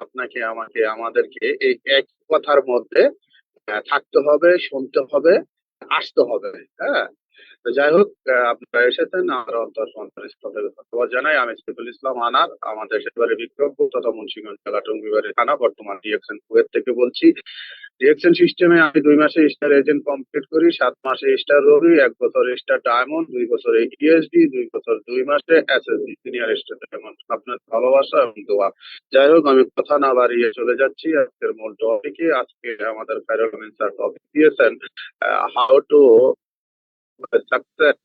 আপনাকে, আমাকে, আমাদেরকে এই এক কথার মধ্যে থাকতে হবে, শুনতে হবে, আসতে হবে। হ্যাঁ, তো যাই হোক, আপনারা এসেছেন, আমার অন্তরস্থল থেকে ধন্যবাদ জানাই। আমি সাইফুল ইসলাম আনার, আমাদের এবারে বিক্রমপুর তথা মুন্সিগঞ্জ জেলা টঙ্গীবাড়ি থানা, বর্তমান ডিএক্সএন কুয়েত থেকে বলছি। ডিএক্সএন সিস্টেমে আমি 2 মাসে স্টার এজেন্ট কমপ্লিট করি, 7 মাসে স্টার রবি, 1 বছর স্টার ডায়মন্ড, 2 বছর ইএসডি, 2 বছর 2 মাসে এসএসডি সিনিয়র স্টার ডায়মন্ড। আপনার ভালোবাসা এবং দোয়া। যাই হোক, আমি কথা না বাড়িয়ে চলে যাচ্ছি আজকের মূল টপিকে। আজকে আমাদের খায়রুল আমিন স্যার টপিক দিয়েছেন how to success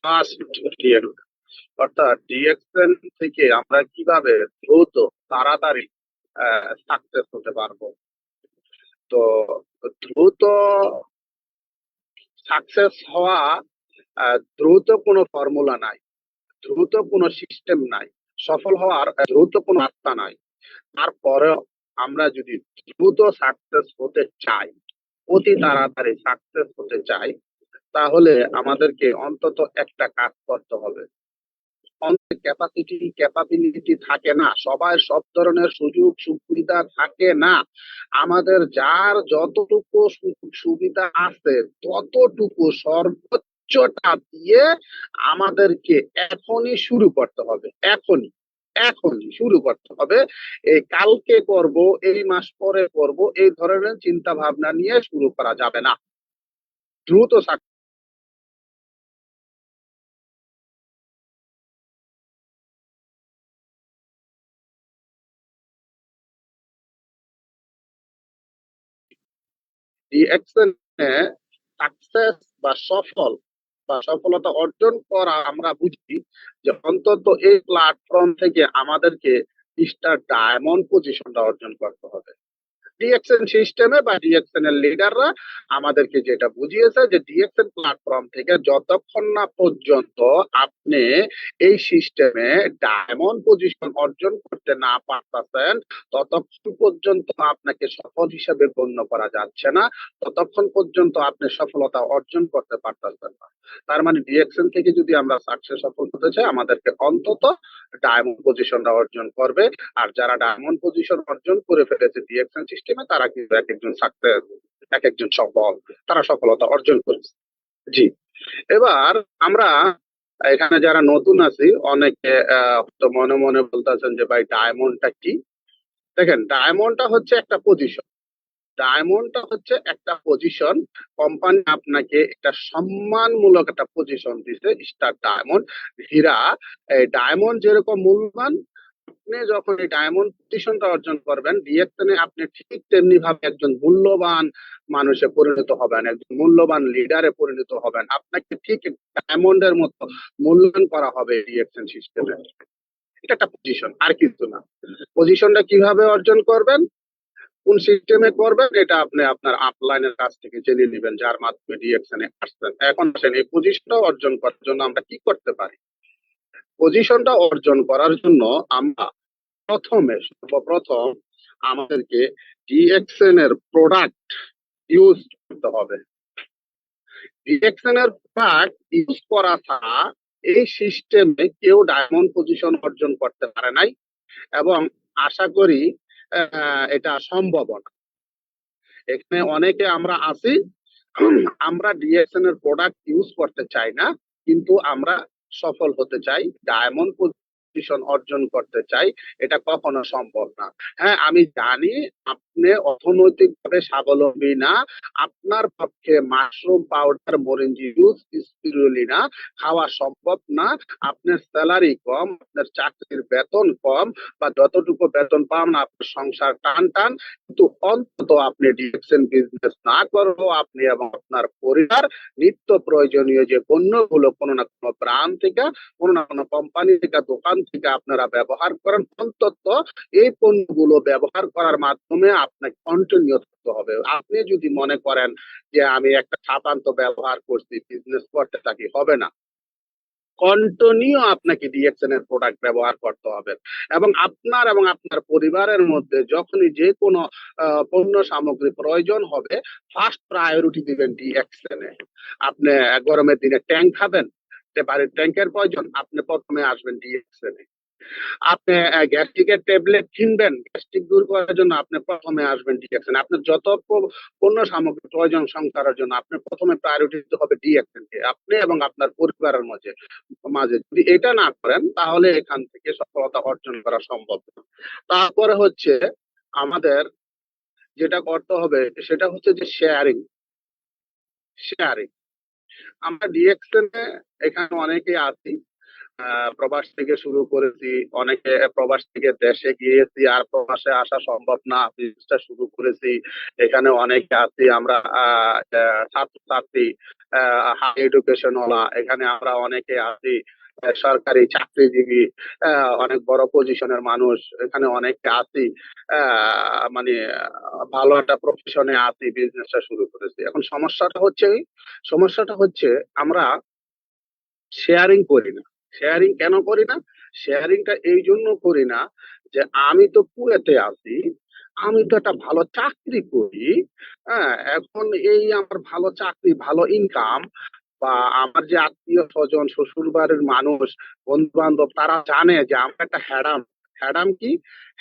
fast DXN, অর্থাৎ ডিএক্সএন থেকে আমরা কিভাবে দ্রুত, তাড়াতাড়ি সাকসেস হতে পারবো। তো দ্রুত সাকসেস হওয়া, দ্রুত কোনো ফর্মুলা নাই, দ্রুত কোনো সিস্টেম নাই, সফল হওয়ার দ্রুত কোনো রাস্তা নাই। তারপরে আমরা যদি দ্রুত সাকসেস হতে চাই, অতি তাড়াতাড়ি সাকসেস হতে চাই, তাহলে আমাদেরকে অন্তত একটা কাজ করতে হবে। অনেক ক্যাপাবিলিটি থাকে না, সবাই সব ধরনের সুযোগ সুবিধা থাকে না। আমাদের যার যতটুকু সুযোগ সুবিধা আছে ততটুকু সর্বোচ্চটা দিয়ে আমাদেরকে এখনই শুরু করতে হবে, এখনই শুরু করতে হবে। এই কালকে করব, এই মাস পরে করব, এই ধরনের চিন্তা ভাবনা নিয়ে শুরু করা যাবে না। দ্রুত ডিএক্সএনে সাকসেস বা সফলতা অর্জন করা আমরা বুঝি যে অন্তত এই প্ল্যাটফর্ম থেকে আমাদেরকে স্টার ডায়মন্ড পজিশনটা অর্জন করতে হবে। ডিএক্সএন সিস্টেমে বা ডিএক্সএন এর লিডাররা আমাদেরকে যেটা বুঝিয়েছে যে ডিএক্সএন প্ল্যাটফর্ম থেকে যতক্ষণ না পর্যন্ত আপনি এই সিস্টেমে ডায়মন্ড পজিশন অর্জন করতে না পারতেছেন, ততক্ষণ পর্যন্ত আপনাকে সফল হিসেবে গণ্য করা যাচ্ছে না, ততক্ষণ পর্যন্ত আপনি সফলতা অর্জন করতে পারতেছেন না। তার মানে ডিএক্সএন থেকে যদি আমরা সাকসেস সফল হতে চাই, আমাদেরকে অন্তত ডায়মন্ড পজিশনটা অর্জন করবে। আর যারা ডায়মন্ড পজিশন অর্জন করে ফেলেছে ডিএক্সএন সিস্টেমে, তারা কিন্তু এক একজন সাকসেস, এক একজন সফল, তারা সফলতা অর্জন করেছে। জি, এবার আমরা এখানে যারা নতুন আছি, অনেকে তো মনে মনে বলতেছেন যে ভাই ডায়মন্ডটা কি। দেখেন, ডায়মন্ডটা হচ্ছে একটা পজিশন। ডায়মন্ডটা হচ্ছে একটা পজিশন। কোম্পানি আপনাকে একটা সম্মানমূলক একটা পজিশন দিছে, স্টার ডায়মন্ড, হীরা। এই ডায়মন্ড যেরকম মূল্যবান, আপনি যখন এই ডায়মন্ড পজিশনটা অর্জন করবেন ডিএক্সএন এ, আপনি ঠিক তেমনি ভাবে একজন মূল্যবান মানুষে পরিণত হবেন, একজন মূল্যবান লিডারে পরিণত হবেন। আপনাকে ঠিক ডায়মন্ডের মতো মূল্যায়ন করা হবে ডিএক্সএন সিস্টেমে। এটা একটা পজিশন, আর কিছু না। পজিশনটা কিভাবে অর্জন করবেন, কোন সিস্টেমে করবেন, এটা আপনি আপনার আপলাইনের কাছ থেকে জেনে নেবেন, যার মাধ্যমে ডিএক্সএন এ আসছেন। এখন আসেন, এই পজিশনটা অর্জন করার জন্য আমরা কি করতে পারি। পজিশনটা অর্জন করার জন্য আমরা সর্বপ্রথম আমাদেরকে ডিএক্সএন এর প্রোডাক্ট ইউজ করতে হবে। ডিএক্সএন এর প্রোডাক্ট ইউজ করা ছাড়া এই সিস্টেমে কেউ ডায়মন্ড পজিশন অর্জন করতে পারে নাই, এবং আশা করি এটা সম্ভব না। এখানে অনেকে আমরা আছি, আমরা ডিএক্সএন এর প্রোডাক্ট ইউজ করতে চাই না, কিন্তু আমরা সফল হতে চাই, ডায়মন্ড পজিশন অর্জন করতে চাই। এটা কখনো সম্ভব না। হ্যাঁ, আমি জানি আপনি অর্থনৈতিকভাবে স্বাবলম্বী না, আপনার পক্ষে মাশরুম পাউডার, মরিঞ্জি জুস, স্পিরুলিনা খাওয়া সম্ভব না, আপনার স্যালারি কম, আপনার চাকরির বেতন কম, বা যতটুকু বেতন পান আপনার সংসার টান টান, কিন্তু অন্তত আপনি ডিএক্সএন বিজনেস না করেও আপনি এবং আপনার পরিবার নিত্য প্রয়োজনীয় যে পণ্যগুলো কোনো না কোনো ব্র্যান্ড থেকে, কোনো না কোনো কোম্পানি থেকে, দোকান থেকে আপনারা ব্যবহার করেন, অন্তত এই পণ্যগুলো ব্যবহার করার মাধ্যমে আপনাকে কন্টিনিউ করতে হবে। আপনি যদি মনে করেন যে আমি একটা ছাপান্ত ব্যবহার করছি, বিজনেস করতে থাকি, হবে না। কন্টিনিউ আপনাকে ডিএক্সএন এর প্রোডাক্ট ব্যবহার করতে হবে, এবং আপনার পরিবারের মধ্যে যখনই যে কোনো পণ্য সামগ্রী প্রয়োজন হবে, ফার্স্ট প্রায়োরিটি দিবেন ডিএক্সএন এ। আপনি গরমের দিনে ট্যাঙ্ক খাবেন, বাড়ির ট্যাঙ্কের প্রয়োজন, আপনি প্রথমে আসবেন ডিএক্সএন এ। আপনি গ্যাস্ট্রিকের ট্যাবলেট কিনবেন, গ্যাস্ট্রিক দূর করার জন্য আপনি প্রথমে আসবেন ডিএক্সএন। আপনার যত পণ্য সামগ্রী প্রয়োজন সংসারের জন্য, আপনি প্রথমে প্রায়োরিটি দিতে হবে ডিএক্সএন কে, আপনি এবং আপনার পরিবারের মাঝে। যদি এটা না করেন, তাহলে এখান থেকে সফলতা অর্জন করা সম্ভব না। তারপরে হচ্ছে আমাদের যেটা করতে হবে, সেটা হচ্ছে যে শেয়ারিং। শেয়ারিং আমরা ডিএক্সএন এ এখানে অনেকেই আছি, প্রবাস থেকে শুরু করেছি, অনেকে প্রবাস থেকে দেশে গিয়েছি, আর প্রবাসে আসা সম্ভব না, বিজনেসটা শুরু করেছি। এখানে অনেকে আছি আমরা ছাত্রছাত্রী, হাই এডুকেশন ওয়ালা, এখানে আমরা অনেকে আছি সরকারি চাকরিজীবী, অনেক বড় পজিশনের মানুষ, এখানে অনেকে আছি মানে ভালো একটা প্রফেশনে আছি, বিজনেসটা শুরু করেছি। এখন সমস্যাটা হচ্ছে আমরা শেয়ারিং করি না। শেয়ারিং কেন করি না? শেয়ারিংটা এই জন্য করি না যে আমি তো কুয়েতে আছি, আমি তো একটা ভালো চাকরি করি, হ্যাঁ, এখন এই আমার ভালো চাকরি, ভালো ইনকাম, বা আমার যে আত্মীয় স্বজন, শ্বশুর বাড়ির মানুষ, বন্ধু বান্ধব, তারা জানে যে আমার একটা হ্যাডাম। হ্যাডাম কি?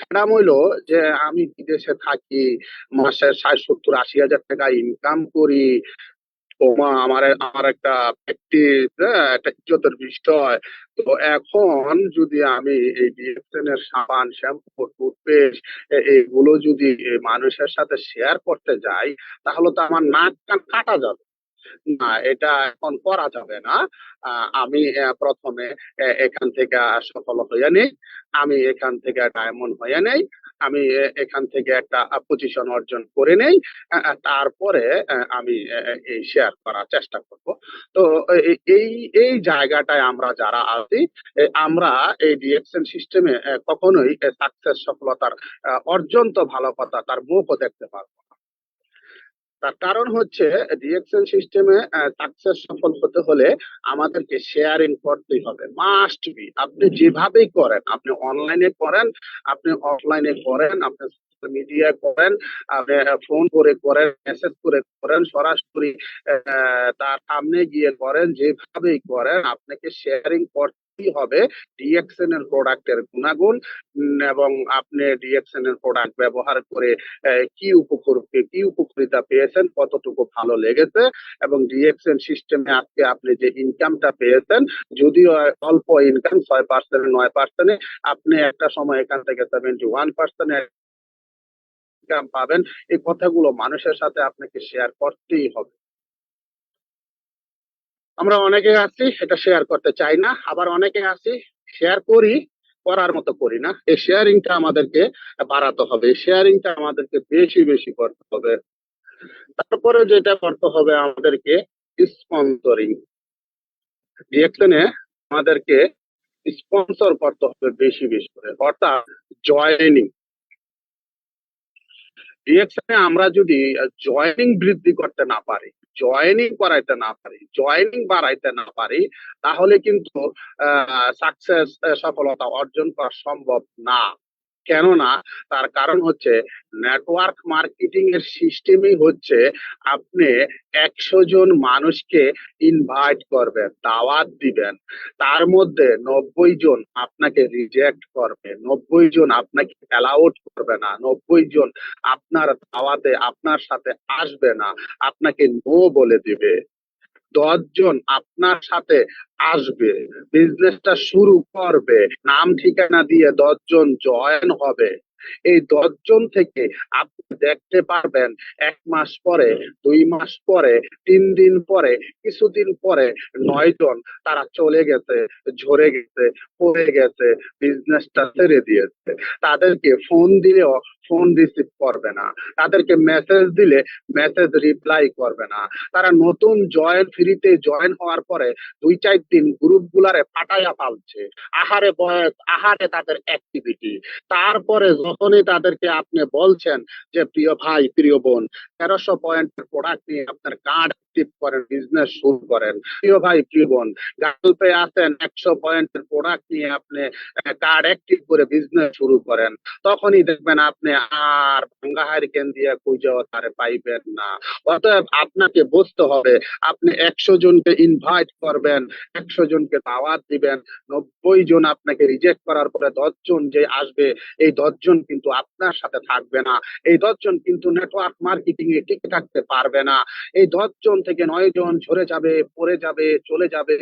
হ্যাডাম হইলো যে আমি বিদেশে থাকি, মাসে 60-70-80 হাজার টাকা ইনকাম করি, ওমা আমার আমার একটা প্র্যাকটিস, একটা ইজ্জতের বিষয়। তো এখন যদি আমি এই ডিএক্সএন এর সাবান, শ্যাম্পু, টুথপেস্ট এগুলো যদি মানুষের সাথে শেয়ার করতে যাই, তাহলে তো আমার নাক কান কাটা যাবে। না, এটা এখন করা যাবে না। আমি প্রথমে এখান থেকে সফল হইয়া নেই, আমি এখান থেকে ডায়মন্ড হইয়া নেই, আমি এখান থেকে একটা পজিশন অর্জন করে নেই, তারপরে আমি এই শেয়ার করার চেষ্টা করব। তো এই এই জায়গাটায় আমরা যারা আছি, আমরা এই ডিএক্সএন সিস্টেমে কখনোই সাকসেস সফলতার অর্জন তো ভালো কথা, তার মুখও দেখতে পারবো না। তার কারণ হচ্ছে ডিএক্সএন সিস্টেমে সাকসেস সফল হতে হলে আমাদেরকে শেয়ারিং করতেই হবে, মাস্ট বি। আপনি যেভাবেই করেন, আপনি অনলাইনে করেন, আপনি অফলাইনে করেন, আপনি সোশ্যাল মিডিয়া করেন, আপনি ফোন করে করেন, মেসেজ করে করেন, সরাসরি তার সামনে গিয়ে করেন, যেভাবেই করেন আপনাকে শেয়ারিং করতেই হবে ডিএক্সএন এর প্রোডাক্টের গুণাগুণ, এবং আপনি ডিএক্সএন এর প্রোডাক্ট ব্যবহার করে কি উপকারিতা পেয়েছেন, কতটুকু ভালো লেগেছে, এবং ডিএক্সএন সিস্টেমে আজকে আপনি যে ইনকামটা পেয়েছেন, যদিও অল্প ইনকাম 6% 9%, আপনি একটা সময় এখান থেকে 71% ইনকাম পাবেন। এই কথাগুলো মানুষের সাথে আপনাকে শেয়ার করতেই হবে। আমরা অনেকে আছি এটা শেয়ার করতে চাই না, আবার অনেকে আছি শেয়ার করি, করার মতো করি না। এই শেয়ারিংটা আমাদেরকে বাড়াতে হবে, শেয়ারিংটা আমাদেরকে বেশি বেশি করতে হবে। তারপরে যেটা করতে হবে আমাদেরকে স্পন্সরিং। ডিএক্সএনে আমাদেরকে স্পন্সর করতে হবে বেশি বেশি করে, অর্থাৎ জয়েনিং। ডিএক্সএনে আমরা যদি জয়েনিং বৃদ্ধি করতে না পারি, জয়েনিং করাইতে না পারি, জয়েনিং বাড়াইতে না পারি, তাহলে কিন্তু সাকসেস সফলতা অর্জন করা সম্ভব না। কেননা তার কারণ হচ্ছে নেটওয়ার্ক মার্কেটিং এর সিস্টেমই হচ্ছে আপনি 100 জন মানুষকে ইনভাইট করবেন, দাওয়াত দিবেন, তার মধ্যে 90 জন আপনাকে রিজেক্ট করবে, 90 জন আপনাকে অ্যালাউড করবে না, 90 জন আপনার দাওয়াতে আপনার সাথে আসবে না, আপনাকে নো বলে দিবে। 10 জন আপনার সাথে আসবে, বিজনেসটা শুরু করবে, নাম ঠিকানা দিয়ে 10 জন জয়েন হবে। এই 10 জন থেকে আপনি দেখতে পারবেন 1 মাস পরে, 2 মাস পরে, 3 দিন পরে, কিছুদিন পরে 9 জন তারা চলে গেছে, ঝরে গেছে, পড়ে গেছে, বিজনেসটা ছেড়ে দিয়েছে। তাদেরকে ফোন দিলেও ফোন রিসিভ করবে না, তাদেরকে মেসেজ দিলে মেসেজ রিপ্লাই করবে না। তারা নতুন ফ্রিতে জয়েন হওয়ার পরে 2-4 দিন গ্রুপ গুলারে ফাটাইয়া ফালছে, আহারে বয়স, আহারে তাদের অ্যাক্টিভিটি। তারপরে যখনই তাদেরকে আপনি বলছেন যে প্রিয় ভাই, প্রিয় বোন, 1300 পয়েন্টের প্রোডাক্ট নিয়ে আপনার কার্ড অ্যাক্টিভ করেন, বিজনেস শুরু করেন, প্রিয় ভাই, প্রিয় বোন, গালপে আছেন 100 পয়েন্টের প্রোডাক্ট নিয়ে আপনি কার্ড অ্যাক্টিভ করে বিজনেস শুরু করেন, তখনই দেখবেন আপনি আর ভাঙ্গা হারিকেন দিয়ে খুঁজেও তারে পাইবেন না। অতএব আপনাকে বুঝতে হবে, আপনি 100 জনকে ইনভাইট করবেন, 100 জনকে দাওয়াত দিবেন, 90 জন আপনাকে রিজেক্ট করার পরে 10 জন যে আসবে, এই 10 জন কিন্তু আপনার সাথে থাকবে না, এই 10 জন কিন্তু নেটওয়ার্ক মার্কেটিং এ টিকে থাকতে পারবে না। এই 10 জন থেকে 9 জন ঝরে যাবে, পড়ে যাবে, চলে যাবে,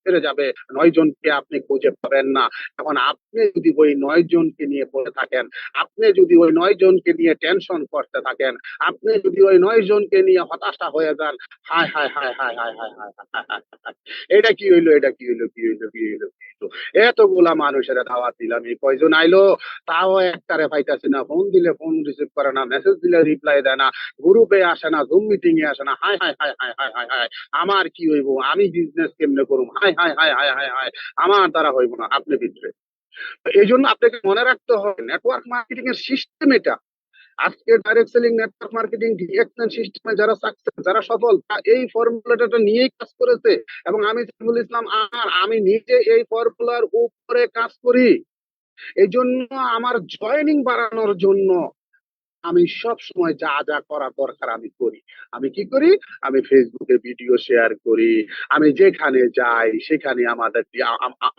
ছেড়ে যাবে, 9 জনকে আপনি খুঁজে পাবেন না। এখন আপনি যদি ওই 9 জনকে নিয়ে পড়ে থাকেন, আপনি যদি ওই 9 জনকে নিয়ে টেনশন করতে থাকেন, আপনি যদি ওই 9 জনকে নিয়ে হতাশা হয়ে যান, হায় হায় হায় হায় হায় হায় হায় হায় হায় হায়, এটা কি হইলো, এটা কি হইলো, কি হইলো, কি হইলো, কি হইলো, এতগুলা মানুষের দাওয়াত দিলাম, এই কয়জন আইলো তাও একটারে পাইতাছি না, ফোন দিলে ফোন রিসিভ করে না, মেসেজ দিলে রিপ্লাই দেয় না, গ্রুপে আসে না, জুম মিটিং এ আসে না, হায় হায় হায় হায় হায় হায় হায়, আমার কি হইব, আমি বিজনেস কেমনে করুম, হায় হায় হায় হায় হায় হায়, আমার দ্বারা হইব না। আপনি ভিতরে এই জন্য আপনাকে মনে রাখতে হবে নেটওয়ার্ক মার্কেটিং এর সিস্টেম এটা। আজকে direct selling, network marketing, DXN সিস্টেমে যারা সাকসেস, যারা সফল, এই ফর্মুলাটা নিয়েই কাজ করেছে, এবং আমি সাইফুল ইসলাম আমি নিজে এই ফর্মুলার উপরে কাজ করি। এই জন্য আমার জয়েনিং বাড়ানোর জন্য আমি সব সময় যা যা করা দরকার আমি করি। আমি কি করি? আমি ফেসবুকে ভিডিও শেয়ার করি, আমি যেখানে যাই সেখানে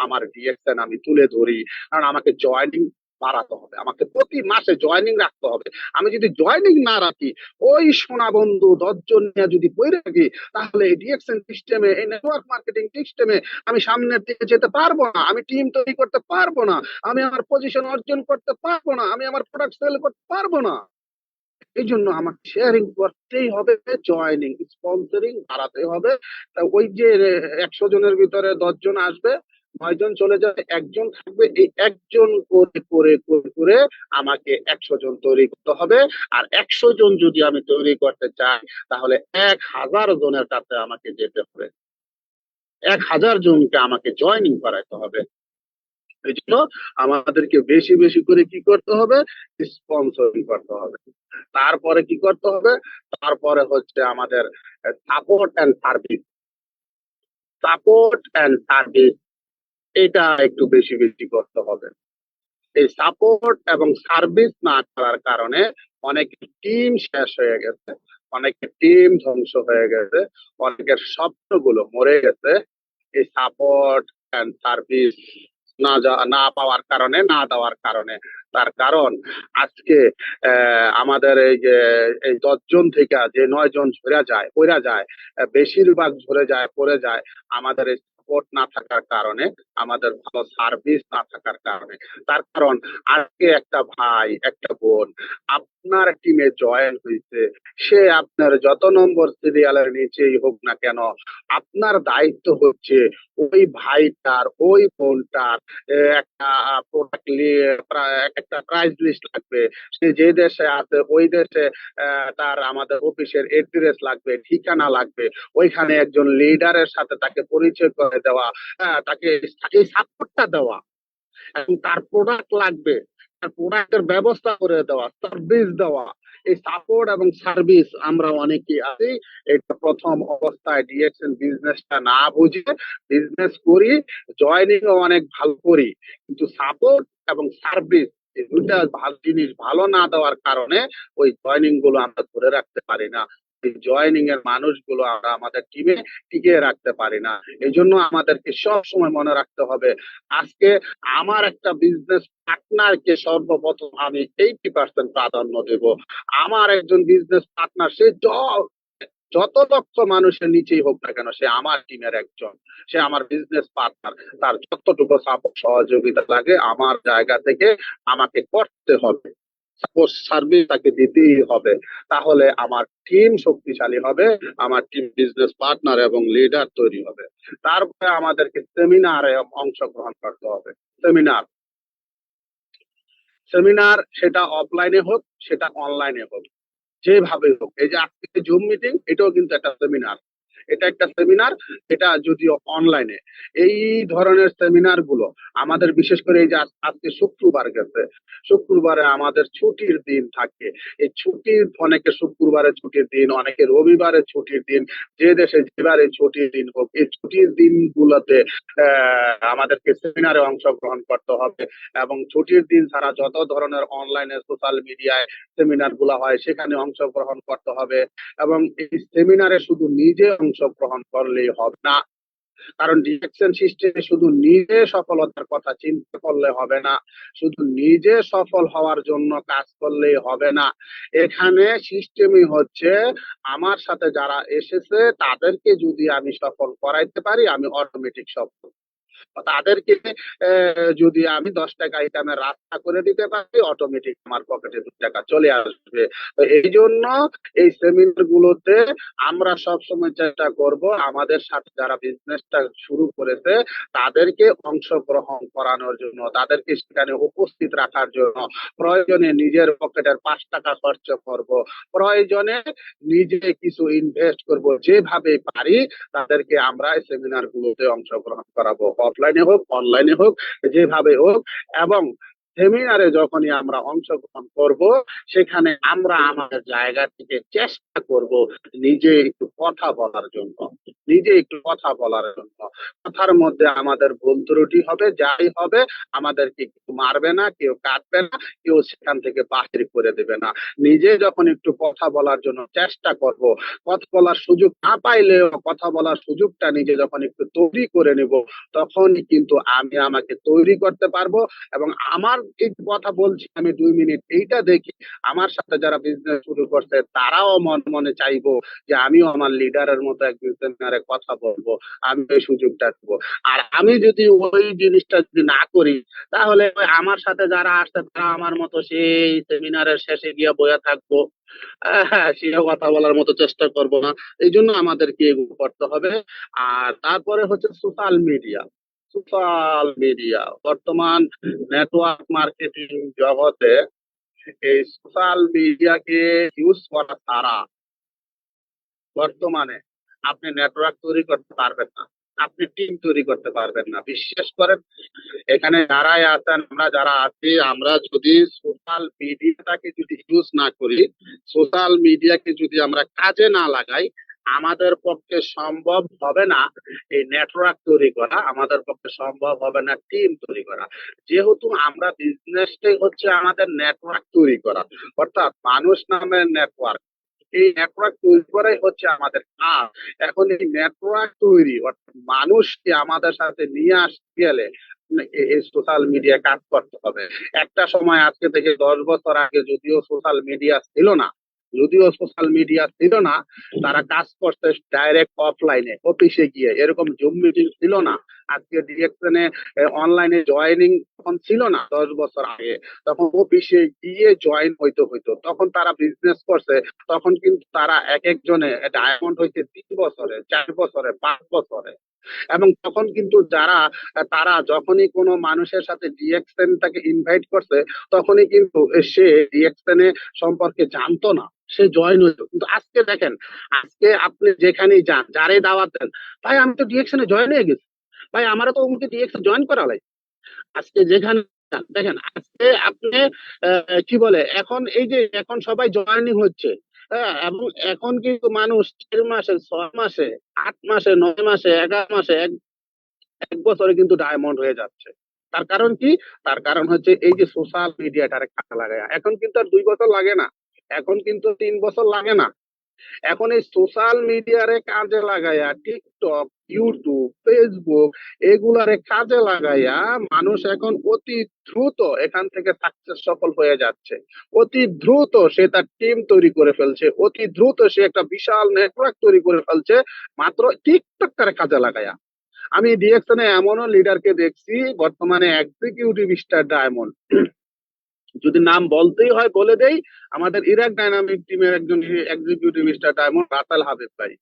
আমার ডিএক্সএন আমি তুলে ধরি, কারণ আমাকে জয়েনিং বাড়াতে হবে, আমাকে প্রতি মাসে জয়েনিং রাখতে হবে। আমি যদি জয়েনিং না রাখি, ওই সোনা বন্ধু 10 জন নিয়ে যদি বইরে রাখি, তাহলে এই ডিএক্সএন সিস্টেমে, এই নেটওয়ার্ক মার্কেটিং সিস্টেমে আমি সামনের দিকে যেতে পারবো না, আমি টিম তৈরি করতে পারবো না, আমি আমার পজিশন অর্জন করতে পারবো না, আমি আমার প্রোডাক্ট সেল করতে পারবো না। এই জন্য আমাকে শেয়ারিং করতেই হবে, জয়েনিং, স্পন্সরিং বাড়াতে হবে। তা ওই যে 100 জনের ভিতরে 10 জন আসবে, 9 জন চলে যাবে, একজন থাকবে। এই একজন করে করে করে করে আমাকে 100 জন তৈরি করতে হবে। আর 100 জন যদি আমি তৈরি করতে চাই, তাহলে 1000 জনের কাছে আমাকে যেতে হবে। 1000 জনকে আমাকে জয়েনিং করাইতে হবে। এই জন্য আমাদেরকে বেশি বেশি করে কি করতে হবে? স্পন্সরিং করতে হবে। তারপরে কি করতে হবে? তারপরে হচ্ছে আমাদের support and service. Support and service এটা একটু বেশি বেশি করতে হবে। এই সাপোর্ট এবং সার্ভিস না করার কারণে অনেকের টিম শেষ হয়ে গেছে, অনেকের টিম ধ্বংস হয়ে গেছে, অনেকের স্বপ্নগুলো মরে গেছে এই সাপোর্ট এন্ড সার্ভিস না পাওয়ার কারণে, না দেওয়ার কারণে। তার কারণ আজকে আমাদের এই যে এই 10 জন থেকে যে 9 জন পড়ে যায়, বেশিরভাগ ঝরে যায়, পড়ে যায় আমাদের এই সাপোর্ট না থাকার কারণে, আমাদের ভালো সার্ভিস না থাকার কারণে। তার কারণ আজকে একটা ভাই, একটা বোন আপনার টিমে জয়েন হয়েছে, সে আপনার যত নম্বর সিরিয়ালের নিচেই হোক না কেন, আপনার দায়িত্ব হচ্ছে ওই ভাইটার, ওই বোনটার একটা প্রোডাক্ট একটা প্রাইস লিস্ট লাগবে। সে যে দেশে আছে ওই দেশে তার আমাদের অফিসের এড্রেস লাগবে, ঠিকানা লাগবে। ওইখানে একজন লিডারের সাথে তাকে পরিচয় করে দেওয়া, তাকে এই সাপোর্টটা দেওয়া। এবং তার প্রোডাক্ট লাগবে, তার প্রোডাক্টের ব্যবস্থা করে দেওয়া, সার্ভিস দেওয়া। এই সাপোর্ট এবং সার্ভিস আমরা অনেকেই আছি এটা প্রথম অবস্থায় ডিএক্সএন বিজনেসটা না বুঝে বিজনেস করি, জয়নিং অনেক ভালো করি, কিন্তু সাপোর্ট এবং সার্ভিস এই দুইটা ভালো জিনিস ভালো না দেওয়ার কারণে ওই জয়নিং গুলো আমরা ধরে রাখতে পারি না। এই জয়নিং এর মানুষগুলো আমরা আমাদের টিমে টিকিয়ে রাখতে পারি না। এই জন্য আমাদেরকে সব সময় মনে রাখতে হবে, আজকে আমার একটা বিজনেস পার্টনারকে সর্বপ্রথম আমি 80% প্রাধান্য দেব। আমার একজন বিজনেস পার্টনার সে যত লক্ষ মানুষের নিচেই হোক না কেন, সে আমার টিমের একজন, সে আমার বিজনেস পার্টনার। তার যতটুকু সাপোর্ট সহযোগিতা লাগে আমার জায়গা থেকে আমাকে করতে হবে, সাপোর্ট সার্ভিস তাকে দিতেই হবে। তাহলে আমার টিম শক্তিশালী হবে, আমার টিম বিজনেস পার্টনার এবং লিডার তৈরি হবে। তারপরে আমাদেরকে সেমিনারে অংশগ্রহণ করতে হবে। সেমিনার সেমিনার সেটা অফলাইনে হোক, সেটা অনলাইনে হোক, যেভাবে হোক। এই যে আজকে জুম মিটিং, এটাও কিন্তু একটা সেমিনার। এটা একটা সেমিনার, এটা যদিও অনলাইনে। এই ধরনের সেমিনার গুলো আমাদের, বিশেষ করে এই যে আজকে শুক্রবার গেছে, শুক্রবারে আমাদের ছুটির দিন থাকে। এই ছুটির, অনেকে শুক্রবারে ছুটির দিন, অনেকে রবিবারে ছুটির দিন, যে দেশে যেবারে ছুটির দিন হোক, এই ছুটির দিনগুলোতে আমাদেরকে সেমিনারে অংশগ্রহণ করতে হবে। এবং ছুটির দিন ছাড়া যত ধরনের অনলাইনে সোশ্যাল মিডিয়ায় সেমিনার গুলা হয় সেখানে অংশগ্রহণ করতে হবে। এবং এই সেমিনারে শুধু নিজে অংশগ্রহণ করলেই হবে না, কারণ ডিরেকশন সিস্টেমে শুধু নিজে সফলতার কথা চিন্তা করলে হবে না, শুধু নিজে সফল হওয়ার জন্য কাজ করলেই হবে না। এখানে সিস্টেমই হচ্ছে আমার সাথে যারা এসেছে তাদেরকে যদি আমি সফল করাইতে পারি, আমি অটোমেটিক সফল। তাদেরকে যদি আমি 10 টাকা আইটেমের রাস্তা করে দিতে পারি, অটোমেটিক আমার পকেটে 2 টাকা চলে আসবে। তো এই জন্য এই সেমিনার গুলোতে আমরা সব সময় চেষ্টা করব আমাদের সাথে যারা বিজনেসটা শুরু করেছে তাদেরকে অংশগ্রহণ করানোর জন্য, তাদেরকে সেখানে উপস্থিত রাখার জন্য। প্রয়োজনে নিজের পকেটের 5 টাকা খরচ করব, প্রয়োজনে নিজে কিছু ইনভেস্ট করব, যেভাবে পারি তাদেরকে আমরা এই সেমিনার গুলোতে অংশগ্রহণ করাবো, অফলাইনে হোক অনলাইনে হোক, যেভাবে হোক। এবং সেমিনারে যখনই আমরা অংশগ্রহণ করব, সেখানে আমরা আমাদের জায়গা থেকে চেষ্টা করব নিজে একটু কথা বলার জন্য, নিজে একটু কথা বলার জন্য। কথার মধ্যে আমাদের ভুল ত্রুটি হবে, যাই হবে আমাদেরকে কেউ মারবে না, কেউ কাটবে না, কেউ সেখান থেকে বাহির করে দেবে না। নিজে যখন একটু কথা বলার জন্য চেষ্টা করব, কথা বলার সুযোগ না পাইলেও কথা বলার সুযোগটা নিজে যখন একটু তৈরি করে নেব, তখনই কিন্তু আমি আমাকে তৈরি করতে পারবো। এবং আমার এই কথা বলছি আমি 2 মিনিট, এইটা দেখি আমার সাথে যারা বিজনেস শুরু করছে তারাও মনে মনে চাইবো যে আমিও আমার লিডারের মতো একদিন সেমিনারে কথা বলবো, আমি ওই সুযোগটা দেবো। আর আমি যদি ওই জিনিসটা যদি না করি, তাহলে ওই আমার সাথে যারা আসছে তারা আমার মতো সেই সেমিনারের শেষে গিয়ে বসে থাকবো, হ্যাঁ, সেও কথা বলার মতো চেষ্টা করব না। এই জন্য আমাদেরকে এগুলো করতে হবে। আর তারপরে হচ্ছে সোশ্যাল মিডিয়া। সোশ্যাল মিডিয়া বর্তমান নেটওয়ার্ক মার্কেটিং জগতে এই সোশ্যাল মিডিয়াকে ইউজ করা ছাড়া বর্তমানে আপনি নেটওয়ার্ক তৈরি করতে পারবেন না, আপনি টিম তৈরি করতে পারবেন না। বিশেষ করে এখানে যারাই আছেন, আমরা যারা আছি, আমরা যদি সোশ্যাল মিডিয়াটাকে যদি ইউজ না করি, সোশ্যাল মিডিয়াকে যদি আমরা কাজে না লাগাই, আমাদের পক্ষে সম্ভব হবে না এই নেটওয়ার্ক তৈরি করা, আমাদের পক্ষে সম্ভব হবে না টিম তৈরি করা। যেহেতু আমরা বিজনেসটাই হচ্ছে আমাদের নেটওয়ার্ক তৈরি করা, অর্থাৎ মানুষ নামের নেটওয়ার্ক, এই নেটওয়ার্ক তৈরি করাই হচ্ছে আমাদের কাজ। এখন এই নেটওয়ার্ক তৈরি অর্থাৎ মানুষকে আমাদের সাথে নিয়ে আসতে গেলে এই সোশ্যাল মিডিয়া কাজ করতে হবে। একটা সময় আজকে থেকে 10 বছর আগে যদিও সোশ্যাল মিডিয়া ছিল না, তারা কাজ করতে ডাইরেক্ট অফলাইনে অফিসে গিয়ে, এরকম জুম মিটিং ছিল না। আজকে ডিরেকশনে অনলাইনে জয়েনিং তখন ছিল না 10 বছর আগে, তখন অফিসে গিয়ে জয়েন হইতো। তখন তারা বিজনেস করছে, তখন কিন্তু তারা এক একজনে ডায়মন্ড হয়েছে 3 বছরে, 4 বছরে, 5 বছরে। এবং তখন কিন্তু তারা যখনই কোনো মানুষের সাথে ডিএক্সএন তাকে ইনভাইট করছে, তখনই কিন্তু সে ডিএক্সএন সম্পর্কে জানতো না, সে জয়েন হইতো। কিন্তু আজকে দেখেন, আজকে আপনি যেখানেই যান, যারে দাওয়াত দেন, ভাই আমি তো ডিএক্সএন জয়েন হয়ে গেছি, ভাই আমারও তো অমুকে ডিএক্সএন জয়েন করা লাগে। আজকে যেখানে যান, দেখেন আজকে আপনি কি বলে, এখন এই যে এখন সবাই জয়েনিং হচ্ছে, হ্যাঁ, এবং এখন কিন্তু মানুষ 4 মাসে, 6 মাসে, 8 মাসে, 9 মাসে, 11 মাসে, এক বছরে কিন্তু ডায়মন্ড হয়ে যাচ্ছে। তার কারণ কি? তার কারণ হচ্ছে এই যে সোশ্যাল মিডিয়াটারে কাজে লাগায়। এখন কিন্তু আর 2 বছর লাগে না, এখন কিন্তু 3 বছর লাগে না। এখন এই সোশ্যাল মিডিয়ারে কাজে লাগাইয়া টিকটক, ইউটিউব, ফেসবুক এগুলারে কাজে লাগাইয়া মানুষ এখন অতি দ্রুত এখান থেকে সাকসেস সফল হয়ে যাচ্ছে। অতি দ্রুত সে তার টিম তৈরি করে ফেলছে, অতি দ্রুত সে একটা বিশাল নেটওয়ার্ক তৈরি করে ফেলছে মাত্র টিকটকটারে কাজে লাগাইয়া। আমি ডিএক্সনে এমনও লিডারকে দেখছি বর্তমানে এক্সিকিউটিভ স্টার ডায়মন্ড, যদি নাম বলতেই হয় বলে দেই, আমাদের ইরাক ডাইনামিক টিমের একজন executive star diamond Rasel Habib ভাই।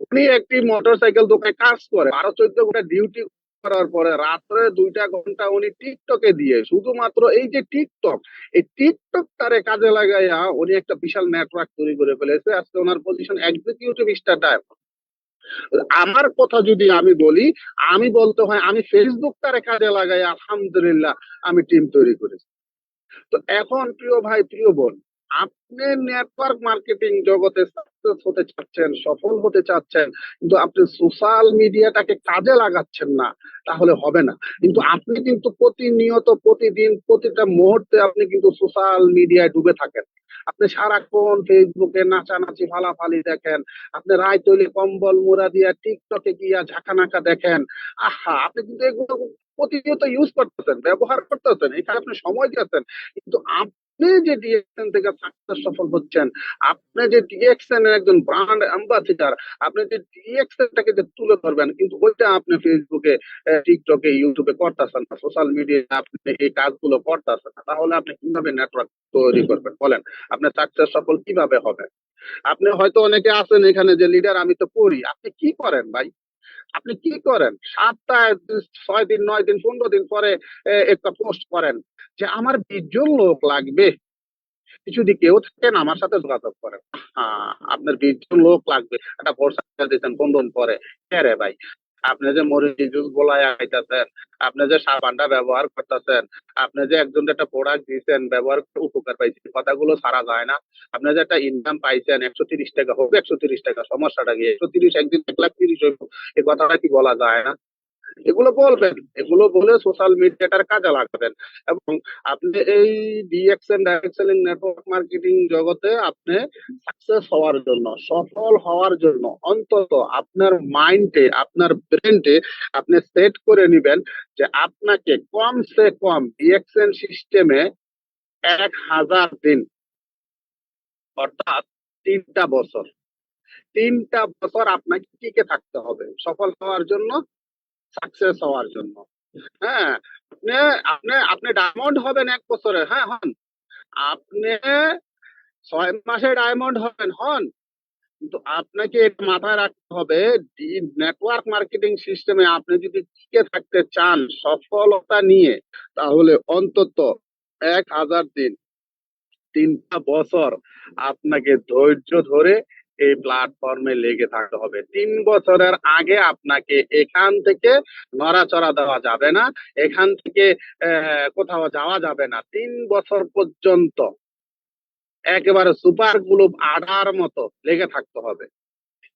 উনি একটি মোটরসাইকেল দোকানে কাজ করে 12-14 ঘন্টা ডিউটি করার পরে রাত্রে 2টা ঘন্টা উনি টিকটকে দিয়ে, শুধুমাত্র এই যে টিকটক, এই টিকটক তারে কাজে লাগাইয়া উনি একটা বিশাল নেটওয়ার্ক তৈরি করে ফেলেছে। আজকে ওনার পজিশন এক্সিকিউটিভ স্টার ডায়মন্ড। আমার কথা যদি আমি বলি, আমি বলতে হয় আমি ফেসবুক তারে কাজে লাগাই আলহামদুলিল্লাহ আমি টিম তৈরি করেছি। তো এখন প্রিয় ভাই, প্রিয় বোন, আপনি নেটওয়ার্ক মার্কেটিং জগতে সাকসেস হতে চাচ্ছেন, সফল হতে চাচ্ছেন, কিন্তু আপনি সোশ্যাল মিডিয়াটাকে কাজে লাগাচ্ছেন না, তাহলে হবে না। কিন্তু আপনি কিন্তু প্রতিনিয়ত, প্রতিদিন, প্রতিটা মুহূর্তে আপনি কিন্তু সোশ্যাল মিডিয়ায় ডুবে থাকেন। আপনি সারাক্ষণ ফেসবুকে নাচানাচি ফালাফালি দেখেন, আপনি রায় তৈরি কম্বল মুড়া দিয়া টিকটকে গিয়া ঝাঁকানাকা দেখেন। আহা, আপনি কিন্তু এগুলো প্রতিনিয়ত ইউজ করতেছেন, ব্যবহার করতেছেন, এখানে আপনি সময় দিয়েছেন, কিন্তু আপনি যে ডিএক্সএন থেকে সাকসেস সফল হচ্ছেন, আপনি যে ডিএক্সএন এর একজন ব্র্যান্ড অ্যাম্বাসিডার, আপনি যে ডিএক্সএন টাকে যে তুলে ধরবেন, কিন্তু ওইটা আপনি ফেসবুকে, টিকটকে, ইউটিউবে করতেছেন না, সোশ্যাল মিডিয়ায় আপনি এই কাজগুলো করতেছেন না, তাহলে আপনি কিভাবে নেটওয়ার্ক তৈরি করবেন বলেন? আপনি সাকসেস সফল কিভাবে হবেন? আপনি হয়তো অনেকে আছেন এখানে যে লিডার আমি তো করি, আপনি কি করেন ভাই? আপনি কি করেন? সপ্তাহে 6 দিন, 9 দিন, 15 দিন পরে একটা পোস্ট করেন যে আমার 20 জন লোক লাগবে, যদি কেউ থাকেন আমার সাথে যোগাযোগ করেন। আপনার 20 জন লোক লাগবে, একটা ভরসা দিচ্ছেন 15 দিন পরে। হ্যাঁ রে ভাই, আপনি যে মরিচ জুস গোলায় আইতাছেন, আপনি যে সাবানটা ব্যবহার করতেছেন, আপনি যে একজন একটা প্রোডাক্ট দিয়েছেন, ব্যবহার করে উপকার পাইছেন, কথাগুলো সারা যায় না। আপনি যে একটা ইনকাম পাইছেন 130 টাকা হোক, 130 টাকা, সমস্যাটা কি? 130 একদিন 1,30,000 হইব, এই কথাটা কি বলা যায় না? এগুলো বলবেন, এগুলো বলে সোশ্যাল মিডিয়াটার কাজে লাগাবেন। এবং আপনি এই DXN, direct selling, network marketing জগতে আপনি সাকসেস হওয়ার জন্য, সফল হওয়ার জন্য অন্তত আপনার মাইন্ডে, আপনার ব্রেনটে আপনি সেট করে নিবেন যে আপনাকে কমসে কম ডিএক্সএন সিস্টেমে 1000 দিন, অর্থাৎ 3টা বছর, 3টা বছর আপনাকে টিকে থাকতে হবে সফল হওয়ার জন্য, সাকসেস হওয়ার জন্য। হ্যাঁ, আপনি আপনি আপনি ডায়মন্ড হবেন 1 বছরে, হ্যাঁ হন। আপনি 6 মাসে ডায়মন্ড হবেন, হন। কিন্তু আপনাকে এটা মাথায় রাখতে হবে, নেটওয়ার্ক মার্কেটিং সিস্টেমে আপনি যদি টিকে থাকতে চান সফলতা নিয়ে, তাহলে অন্তত 1000 দিন, 3টা বছর আপনাকে ধৈর্য ধরে এই প্ল্যাটফর্মে লেগে থাকতে হবে। 3 বছরের আগে আপনাকে এখান থেকে নড়াচড়া দেওয়া যাবে না, এখান থেকে কোথাও যাওয়া যাবে না। 3 বছর পর্যন্ত একেবারে সুপার গ্লুব আঠার মতো লেগে থাকতে হবে।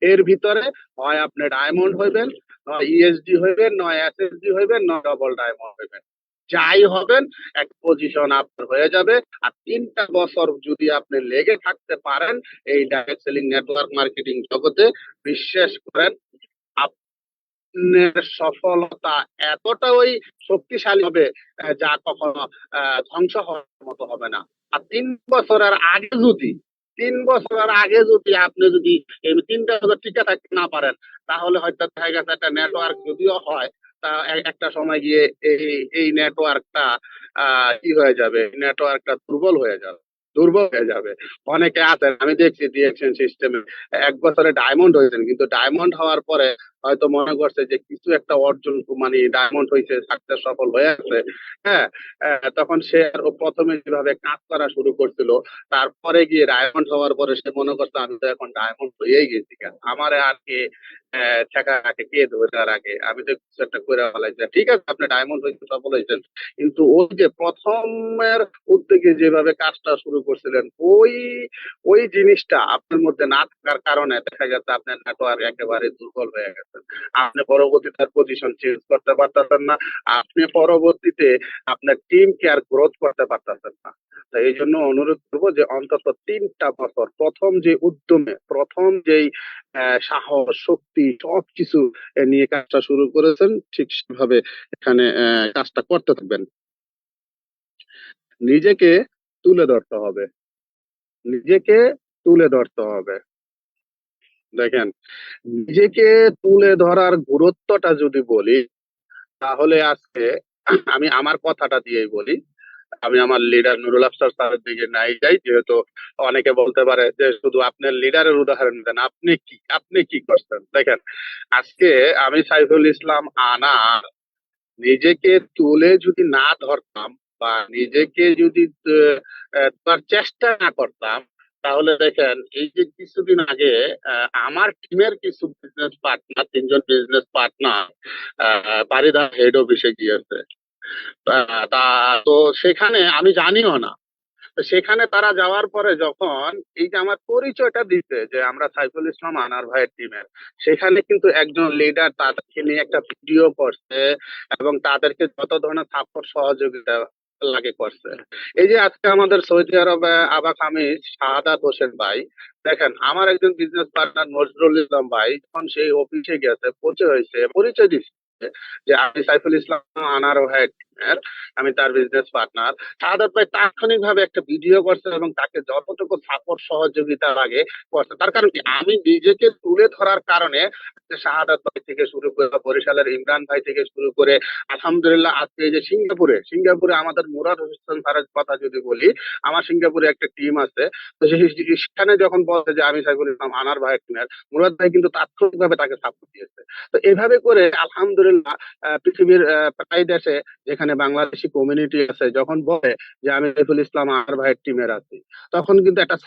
এর ভিতরে হয় আপনি ডায়মন্ড হইবেন, নয় ইএসডি হইবেন, নয় এসএসডি হইবেন, নয় ডবল ডায়মন্ড হইবেন। যাই হবেন এক পজিশন আপনার হয়ে যাবে। আর 3টা বছর যদি আপনি লেগে থাকতে পারেন এই ডাইরেক্ট সেলিং নেটওয়ার্ক মার্কেটিং জগতে, বিশ্বাস করেন আপনার সফলতা এতটা ওই শক্তিশালী হবে যা কখনো ধ্বংস হওয়ার মতো হবে না। আর 3 বছরের আগে যদি 3 বছরের আগে যদি আপনি যদি এই 3টা বছর টিকে থাকতে না পারেন, তাহলে হয়তো দেখা গেছে একটা নেটওয়ার্ক যদিও হয়, তা একটা সময় গিয়ে এই নেটওয়ার্কটা কি হয়ে যাবে, নেটওয়ার্কটা দুর্বল হয়ে যাবে। অনেকে আছেন আমি দেখছি ডিএকশন সিস্টেমে 1 বছরে ডায়মন্ড হয়েছেন, কিন্তু ডায়মন্ড হওয়ার পরে হয়তো মনে করছে যে কিছু একটা অর্জন, মানে ডায়মন্ড হয়েছে, সাকসেস সফল হয়ে আছে। হ্যাঁ, তখন সে প্রথমে যেভাবে কাজ করা শুরু করছিল, তারপরে গিয়ে ডায়মন্ড হওয়ার পরে সে মনে করছে আমি তো এখন ডায়মন্ড হয়েই গেছি, আমারে আর কে ঠেকা রাখে, কে ধরে রাখে, আমি তো কিছু একটা করে ফেলাইছি। ঠিক আছে, আপনি ডায়মন্ড হয়েছে, সফল হয়েছেন, কিন্তু ওই যে প্রথমের উদ্যোগে যেভাবে কাজটা শুরু করছিলেন, ওই ওই জিনিসটা আপনার মধ্যে না থাকার কারণে দেখা গেছে আপনার নেটওয়ার্ক একেবারে দুর্বল হয়ে গেছে। আপনি পরবর্তীতে তার পজিশন চেঞ্জ করতে পারতেছেন না, আপনি পরবর্তীতে আপনার টিমকে আর গ্রোথ করতে পারতেছেন না। তো এই জন্য অনুরোধ করবো যে অন্তত 3টা বছর প্রথম যে উদ্যমে, প্রথম যেই সাহস, শক্তি সবকিছু নিয়ে কাজটা শুরু করেছেন, ঠিক সেভাবে এখানে কাজটা করতে থাকবেন। নিজেকে তুলে ধরতে হবে, নিজেকে তুলে ধরতে হবে। দেখেন, নিজেকে তুলে ধরার গুরুত্বটা যদি বলি, তাহলে আজকে আমি আমার কথাটা দিয়েই বলি। আমি আমার লিডার নুরুল আফসার স্যারের দিকে নাই যাই, যেহেতু অনেকে বলতে পারে যে শুধু আপনার লিডারের উদাহরণ দেন, আপনি কি করছেন। দেখেন, আজকে আমি সাইফুল ইসলাম আনার নিজেকে তুলে যদি না ধরতাম, বা নিজেকে যদি তার চেষ্টা না করতাম, তাহলে দেখেন এই যে কিছুদিন আগে আমার টিমের কিছু বিজনেস পার্টনার, 3জন বিজনেস পার্টনার বারিদা হেড অফিসে গিয়েছে। তা তো সেখানে আমি জানিও না, তো সেখানে তারা যাওয়ার পরে যখন এই যে আমার পরিচয়টা দিতে যে আমরা সাইফুল ইসলাম আনার ভাইয়ের টিমের, সেখানে কিন্তু একজন লিডার তাদেরকে নিয়ে একটা ভিডিও করছে এবং তাদেরকে যত ধরনের সাপোর্ট সহযোগিতা লাগে করছে। এই যে আজকে আমাদের সৌদি আরবে আবাক আমি শাহাদাত হোসেন ভাই, দেখেন আমার একজন বিজনেস পার্টনার নজরুল ইসলাম ভাই যখন সেই অফিসে গেছে, পরিচয় দিচ্ছে যে আমি সাইফুল ইসলাম আনার ভাইয়ের টিমের, আমি তার বিজনেস পার্টনার। শাহাদাত ভাই তাৎক্ষণিকভাবে একটা ভিডিও করছে এবং তাকে যতটুকু সাপোর্ট সহযোগিতা লাগে করছে। তার কারণ কি, আমি নিজেকে তুলে ধরার কারণে শাহাদাত ভাই থেকে শুরু করে বরিশালের ইমরান ভাই থেকে শুরু করে আলহামদুলিল্লাহ আজকে এই যে সিঙ্গাপুরে আমাদের মুরাদ হোসেন স্যারের কথা যদি বলি, আমার সিঙ্গাপুরে একটা টিম আছে। তো সেখানে যখন বলছে যে আমি সাইফুল ইসলাম আনার ভাইয়ের টিমের, মুরাদ ভাই কিন্তু তাৎক্ষণিকভাবে তাকে সাপোর্ট দিয়েছে। তো এভাবে করে আলহামদুলিল্লাহ পৃথিবীর প্রায় দেশে যেখানে বাংলাদেশি কমিউনিটি আছে, যখন বলে যে আমি সাইফুল ইসলাম আনার ভাইয়ের টিমের আছি, তখন কিন্তু একটা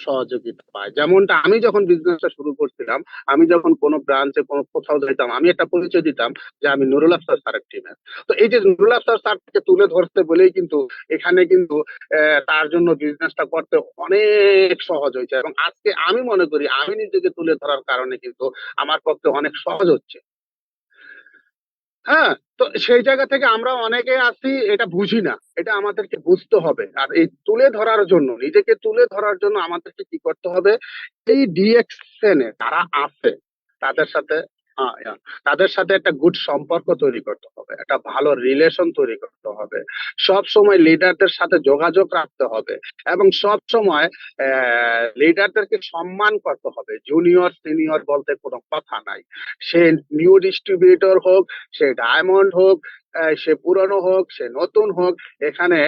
সহযোগিতা পায়। যেমনটা আমি যখন বিজনেসটা শুরু করছিলাম, আমি যখন কোনো ব্রাঞ্চে কোথাও যাইতাম, আমি একটা পরিচয় দিতাম যে আমি নুরুল আফসার স্যারের টিমের। তো এই যে নুরুল আফসার স্যারকে তুলে ধরতে বলেই কিন্তু এখানে কিন্তু তার জন্য বিজনেসটা করতে অনেক সহজ হয়েছে। এবং আজকে আমি মনে করি আমি নিজেকে তুলে ধরার কারণে কিন্তু আমার পক্ষে অনেক সহজ হচ্ছে। হ্যাঁ, তো সেই জায়গা থেকে আমরা অনেকে আছি এটা বুঝি না, এটা আমাদেরকে বুঝতে হবে। আর এই তুলে ধরার জন্য, নিজেকে তুলে ধরার জন্য আমাদেরকে কি করতে হবে, এই ডিএক্সএন এ যারা আছে তাদের সাথে তাদের সাথে একটা গুড সম্পর্ক তৈরি করতে হবে, একটা ভালো রিলেশন তৈরি করতে হবে, সব সময় লিডারদের সাথে যোগাযোগ রাখতে হবে এবং সব সময় লিডারদেরকে সম্মান করতে হবে। জুনিয়র সিনিয়র বলতে কোনো কথা নাই, সে নিউ ডিস্ট্রিবিউটর হোক, সে ডায়মন্ড হোক, সে পুরনো হোক, সে নতুন হোক, এখানে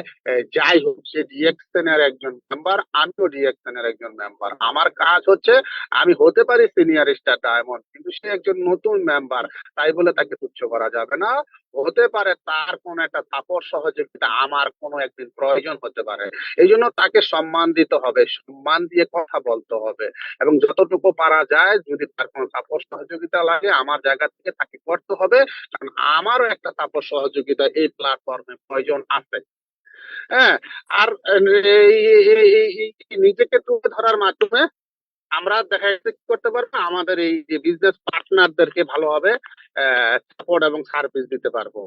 যাই হোক, সে ডিএক্সএন এর একজন মেম্বার, আমিও ডিএক্সএন এর একজন মেম্বার। আমার কাজ হচ্ছে, আমি হতে পারি সিনিয়র স্টার ডায়মন্ড, কিন্তু সে একজন নতুন মেম্বার, তাই বলে তাকে তুচ্ছ করা যাবে না। হতে পারে তার কোন একটা সাপোর্ট সহযোগিতা আমার কোনো একদিন প্রয়োজন হতে পারে, এই জন্য তাকে সম্মান দিতে হবে, সম্মান দিয়ে কথা বলতে হবে, এবং যতটুকু পারা যায় যদি তার কোনো সাপোর্ট সহযোগিতা লাগে আমার জায়গা থেকে তাকে করতে হবে, কারণ আমারও একটা সাপোর্ট সহযোগিতা এই প্ল্যাটফর্মে প্রয়োজন আছে। হ্যাঁ, আর এই নিজেকে তুলে ধরার মাধ্যমে আমরা দেখা যাচ্ছে কি করতে পারবো, আমাদের এই যে বিজনেস পার্টনারদেরকে ভালোভাবে সাপোর্ট এবং সার্ভিস দিতে পারবো।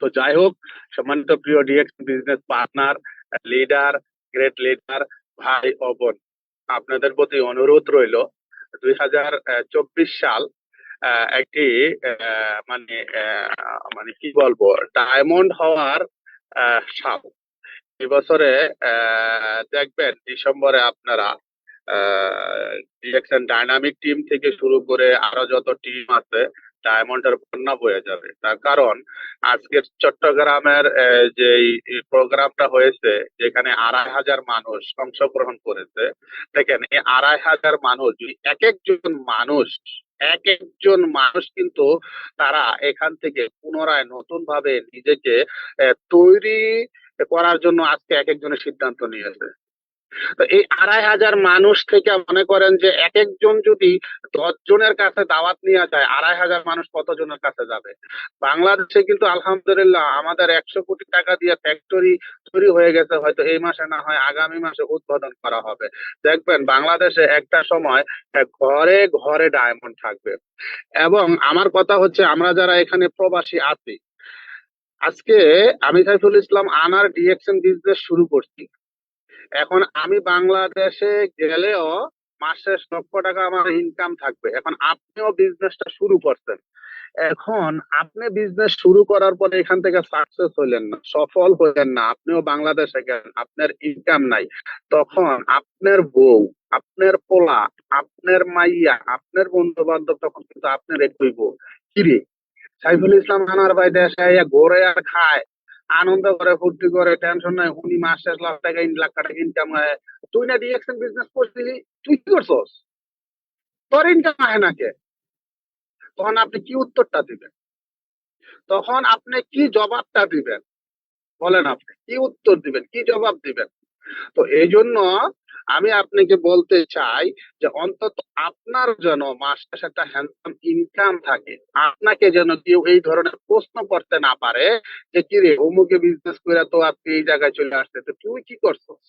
তো যাই হোক, সম্মানিত প্রিয় DX business partner, leader, great leader, ভাই ও বোন, আপনাদের প্রতি অনুরোধ রইল, 2024 সাল একটি মানে মানে কি বলবো, ডায়মন্ড হওয়ার সাল। এই বছরে দেখবেন ডিসেম্বরে আপনারা ডিএক্সএন ডাইনামিক টিম থেকে শুরু করে আরো যত টিম আছে, ডায়মন্ডের বন্যা বয়ে যাবে। তার কারণ আজকের চট্টগ্রামের যে প্রোগ্রামটা হয়েছে, যেখানে 2,500 মানুষ অংশগ্রহণ করেছে, দেখেন এই 2,500 মানুষ যদি এক একজন মানুষ কিন্তু তারা এখান থেকে পুনরায় নতুন ভাবে নিজেকে তৈরি করার জন্য আজকে এক একজনের সিদ্ধান্ত নিয়েছে। তো এই 2,500 মানুষ থেকে মনে করেন যে এক একজন যদি 10 জনের কাছে দাওয়াত নিয়ে যায়, 2,500 মানুষ কতজনের কাছে যাবে? বাংলাদেশে কিন্তু আলহামদুলিল্লাহ আমাদের 100 কোটি টাকা দিয়ে ফ্যাক্টরি তৈরি হয়ে গেছে, হয়তো এই মাসে না হয় আগামী মাসে উদ্বোধন করা হবে। দেখবেন বাংলাদেশে একটা সময় ঘরে ঘরে ডায়মন্ড থাকবে। এবং আমার কথা হচ্ছে, আমরা যারা এখানে প্রবাসী আছি, আজকে আমি সাইফুল ইসলাম আনার ডিএক্সএন বিজনেস শুরু করছি। এখন আমি বাংলাদেশে গেলেও মাসে লক্ষ টাকা আমার ইনকাম থাকবে। এখন আপনিও বিজনেসটা শুরু করছেন, এখন আপনি বিজনেস শুরু করার পরে এখান থেকে সাকসেস হইলেন না, সফল হইলেন না, আপনিও বাংলাদেশে গেলেন, আপনার ইনকাম নাই, তখন আপনার বউ, আপনার পোলা, আপনার মাইয়া, আপনার বন্ধু বান্ধব তখন কিন্তু আপনার একটুই বউ, কিরে সাইফুল ইসলাম আনার ভাই দেশে ঘোরে আর খায়, আনন্দ করে, ফুর্তি করে, টেনশন নাই, উনি মাস শেষ লাখ টাকা টাকা ইনকাম হয়, তুই না ডিএক্সএন বিজনেস করছিলি, তুই কি করছস? তোর ইনকাম হয় না কে? তখন আপনি কি উত্তরটা দিবেন? তখন আপনি কি জবাবটা দিবেন? বলেন, আপনি কি উত্তর দিবেন, কি জবাব দিবেন? তো এই জন্য আমি আপনাকে বলতে চাই যে অন্তত আপনার যেন মাস শেষে একটা হ্যান্ডসাম ইনকাম থাকে, আপনাকে যেন কেউ এই ধরনের প্রশ্ন করতে না পারে যে কি রে অমুকে বিজনেস করে তো আপনি এই জায়গায় চলে আসছে, তো তুই কি করছিস,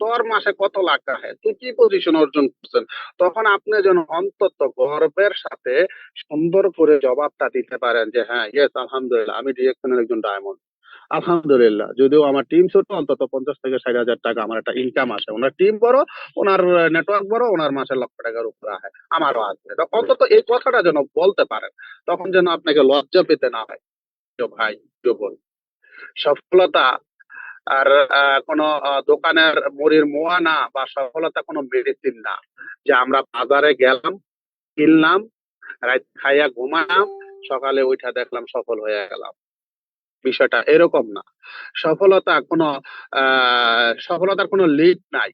তোর মাসে কত লাখ টাকা, তুই কি পজিশন অর্জন করছেন? তখন আপনি যেন অন্তত গর্বের সাথে সুন্দর করে জবাবটা দিতে পারেন যে হ্যাঁ, ইয়েস, আলহামদুলিল্লাহ, আমি ডিরেকশনের একজন ডায়মন্ড। আলহামদুলিল্লাহ, যদিও আমার টিম ছোট, অন্তত 50 থেকে 60 হাজার টাকা আমার একটা ইনকাম আসে। ওনার টিম বড়, ওনার নেটওয়ার্ক বড়, ওনার মাসে লক্ষ টাকার উপরে আসে, আমারও আছে। তো অন্তত এই কথাটা যেন বলতে পারেন, তখন যেন আপনাকে লজ্জা পেতে না হয়। প্রিয় ভাই, প্রিয় বোন, সফলতা আর কোনো দোকানের মুড়ির মোয়া না, বা সফলতা কোনো মেডিসিন না যে আমরা বাজারে গেলাম, কিনলাম, রাত খাইয়া ঘুমালাম, সকালে উঠা দেখলাম সফল হয়ে গেলাম। বিষয়টা এরকম না। সফলতা কোনো সফলতার কোনো লিফট নাই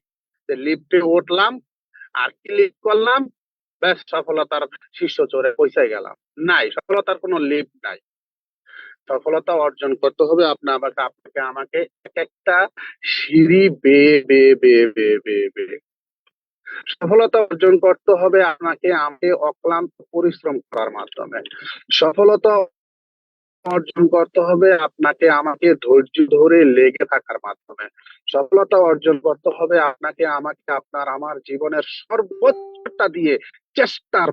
যে লিফটে উঠলাম আর ক্লিক করলাম, ব্যাস সফলতার শীর্ষ চড়ে পৌঁছে গেলাম। নাই, সফলতার কোনো লিফট নাই। সফলতা অর্জন করতে হবে আপনাকে আমাকে এক একটা সিঁড়ি বেয়ে বেয়ে বেয়ে বেয়ে বেয়ে বেয়ে। সফলতা অর্জন করতে হবে আপনাকে আমাকে অক্লান্ত পরিশ্রম করার মাধ্যমে। সফলতা অর্জন করতে হবে আপনাকে আমাকে ধৈর্য ধরে লেগে থাকার মাধ্যমে। সফলতা অর্জন করতে হবে আপনাকে আমাকে আমার জীবনের সর্বোচ্চটা দিয়ে চেষ্টার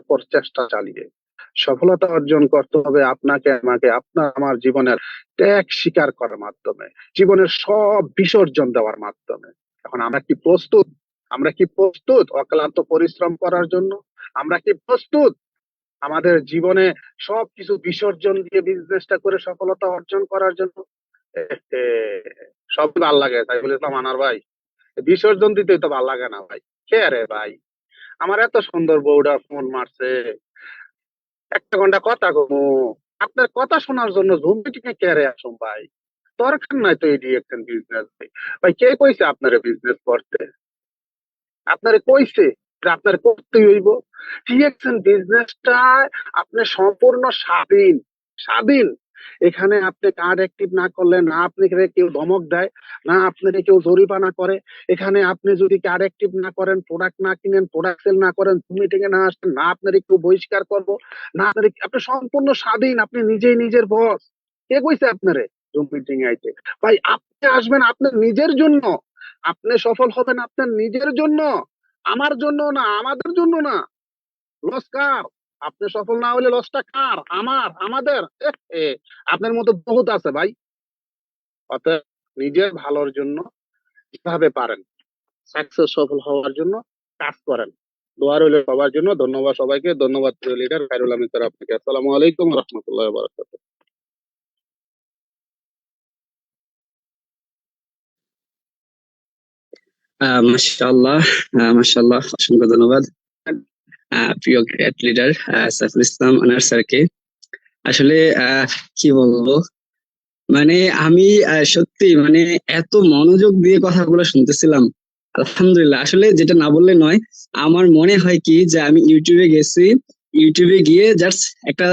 পর চেষ্টা চালিয়ে। সফলতা অর্জন করতে হবে আপনাকে আমাকে আমার জীবনের ত্যাগ স্বীকার করার মাধ্যমে, জীবনের সব বিসর্জন দেওয়ার মাধ্যমে। এখন আমরা কি প্রস্তুত অক্লান্ত পরিশ্রম করার জন্য? আমরা কি প্রস্তুত আমাদের জীবনে সবকিছু বিসর্জন দিয়ে বিজনেসটা করে সফলতা অর্জন করার জন্য? সব ভাল লাগে সাইফুল ইসলাম আনার ভাই, বিসর্জন দিতে তো ভাল লাগে না ভাই। কে রে ভাই, আমার এত সুন্দর বউটা ফোন মারছে, একটা ঘন্টা কথা কমু, আপনার কথা শোনার জন্য জুম মিটিং এ কেড়ে আসুন ভাই, দরকার নাই তো এই ডিএকশন বিজনেস। ভাই ভাই কে কইছে আপনারে বিজনেস করতে? আপনারে কইছে যে আপনার করতে হইব? ডিএকশন বিজনেসটা আপনি সম্পূর্ণ স্বাধীন, স্বাধীন। এখানে আপনি কার্ড অ্যাক্টিভ না করলে না আপনাকে কেউ ধমক দেয়, না আপনাকে কেউ জরিমানা করে। এখানে আপনি যদি কার্ড অ্যাক্টিভ না করেন, প্রোডাক্ট না কিনেন, প্রোডাক্ট সেল না করেন, মিটিং এ না আসেন, না আপনার একটু বহিষ্কার করবো, না আপনার, আপনি সম্পূর্ণ স্বাধীন, আপনি নিজেই নিজের বস। কে কইছে আপনারে জুম মিটিং এ আইতে? ভাই আপনি আসবেন আপনার নিজের জন্য, আপনি সফল হবেন আপনার নিজের জন্য, আমার জন্য না, আমাদের জন্য না। লস কার? আপনি সফল না হলে লসটা কার? আমার, আমাদের। এ, আপনার মতো বহুত আছে ভাই। অতএব নিজের ভালোর জন্য কিভাবে পারেন সাকসেস, সফল হওয়ার জন্য কাজ করেন। দোয়া রইল সবার জন্য। ধন্যবাদ সবাইকে। ধন্যবাদ লিডার খায়রুল আমিন স্যার আপনাকে। আসসালামু আলাইকুম রহমতুল্লাহ বারাকাতুহু। মাশাআল্লাহ, মাশাআল্লাহ, অসংখ্য ধন্যবাদ প্রিয় গ্রেট লিডার সাইফুল ইসলাম আনার স্যারকে। আসলে কি বলবো, মানে আমি সত্যি মানে এত মনোযোগ দিয়ে কথাগুলো শুনতেছিলাম। আলহামদুলিল্লাহ, আসলে যেটা না বললে নয়, আমার মনে হয় কি যে আমি ইউটিউবে গেছি, ইউটিউবে গিয়ে জাস্ট একটা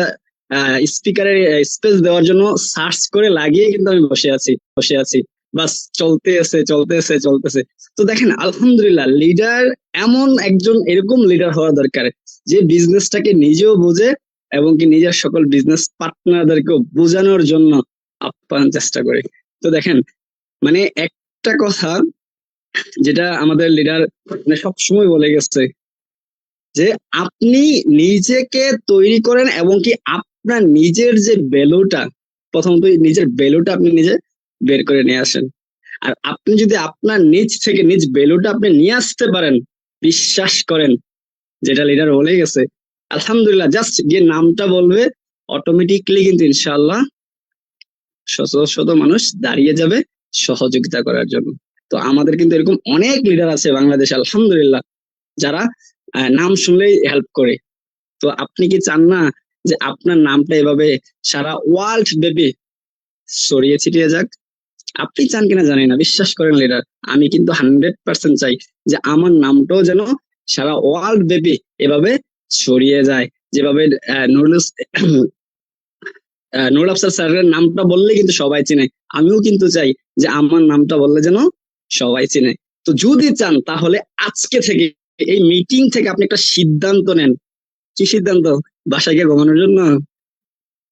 স্পিকারের স্পেস দেওয়ার জন্য সার্চ করে লাগিয়ে কিন্তু আমি বসে আছি, বাস চলতেছে চলতেছে চলতেছে। তো দেখেন আলহামদুলিল্লাহ, লিডার এমন একজন এরকম লিডার হওয়া দরকার যে বিজনেসটাকে নিজেও বোঝে এবং কি নিজের সকল বিজনেস পার্টনারদেরকেও বোঝানোর জন্য আপ্যায়ন চেষ্টা করে। তো দেখেন, মানে একটা কথা যেটা আমাদের লিডার মানে সবসময় বলে গেছে যে আপনি নিজেকে তৈরি করেন এবং কি আপনার নিজের যে ভ্যালুটা, প্রথমত নিজের ভ্যালুটা আপনি নিজে বের করে নিয়ে আসেন। আর আপনি যদি আপনার নিজ থেকে নিজ ভ্যালুটা আপনি নিয়ে আসতে পারেন, বিশ্বাস করেন, যেটা লিডার বলে গেছে, আলহামদুলিল্লাহ, জাস্ট গিয়ে নামটা বলবে, অটোমেটিকলি কিন্তু ইনশাআল্লাহ শত শত মানুষ দাঁড়িয়ে যাবে সহযোগিতা করার জন্য। তো আমাদের কিন্তু এরকম অনেক লিডার আছে বাংলাদেশে আলহামদুলিল্লাহ, যারা নাম শুনলেই হেল্প করে। তো আপনি কি চান না যে আপনার নামটা এভাবে সারা ওয়ার্ল্ড ব্যাপী ছড়িয়ে ছিটিয়ে যাক? আপনি চান কিনা জানি না, বিশ্বাস করেন লিডার, আমি কিন্তু 100% চাই যে আমার নামটাও যেন সারা ওয়ার্ল্ড ব্যাপী এভাবে ছড়িয়ে যায়। যেভাবে নুরুল নুরুল আফসার স্যারের নামটা বললে কিন্তু সবাই চিনে, আমিও কিন্তু চাই যে আমার নামটা বললে যেন সবাই চিনে। তো যদি চান তাহলে আজকে থেকে এই মিটিং থেকে আপনি একটা সিদ্ধান্ত নেন। কি সিদ্ধান্ত? বাসায় গিয়ে ঘুমানোর জন্য?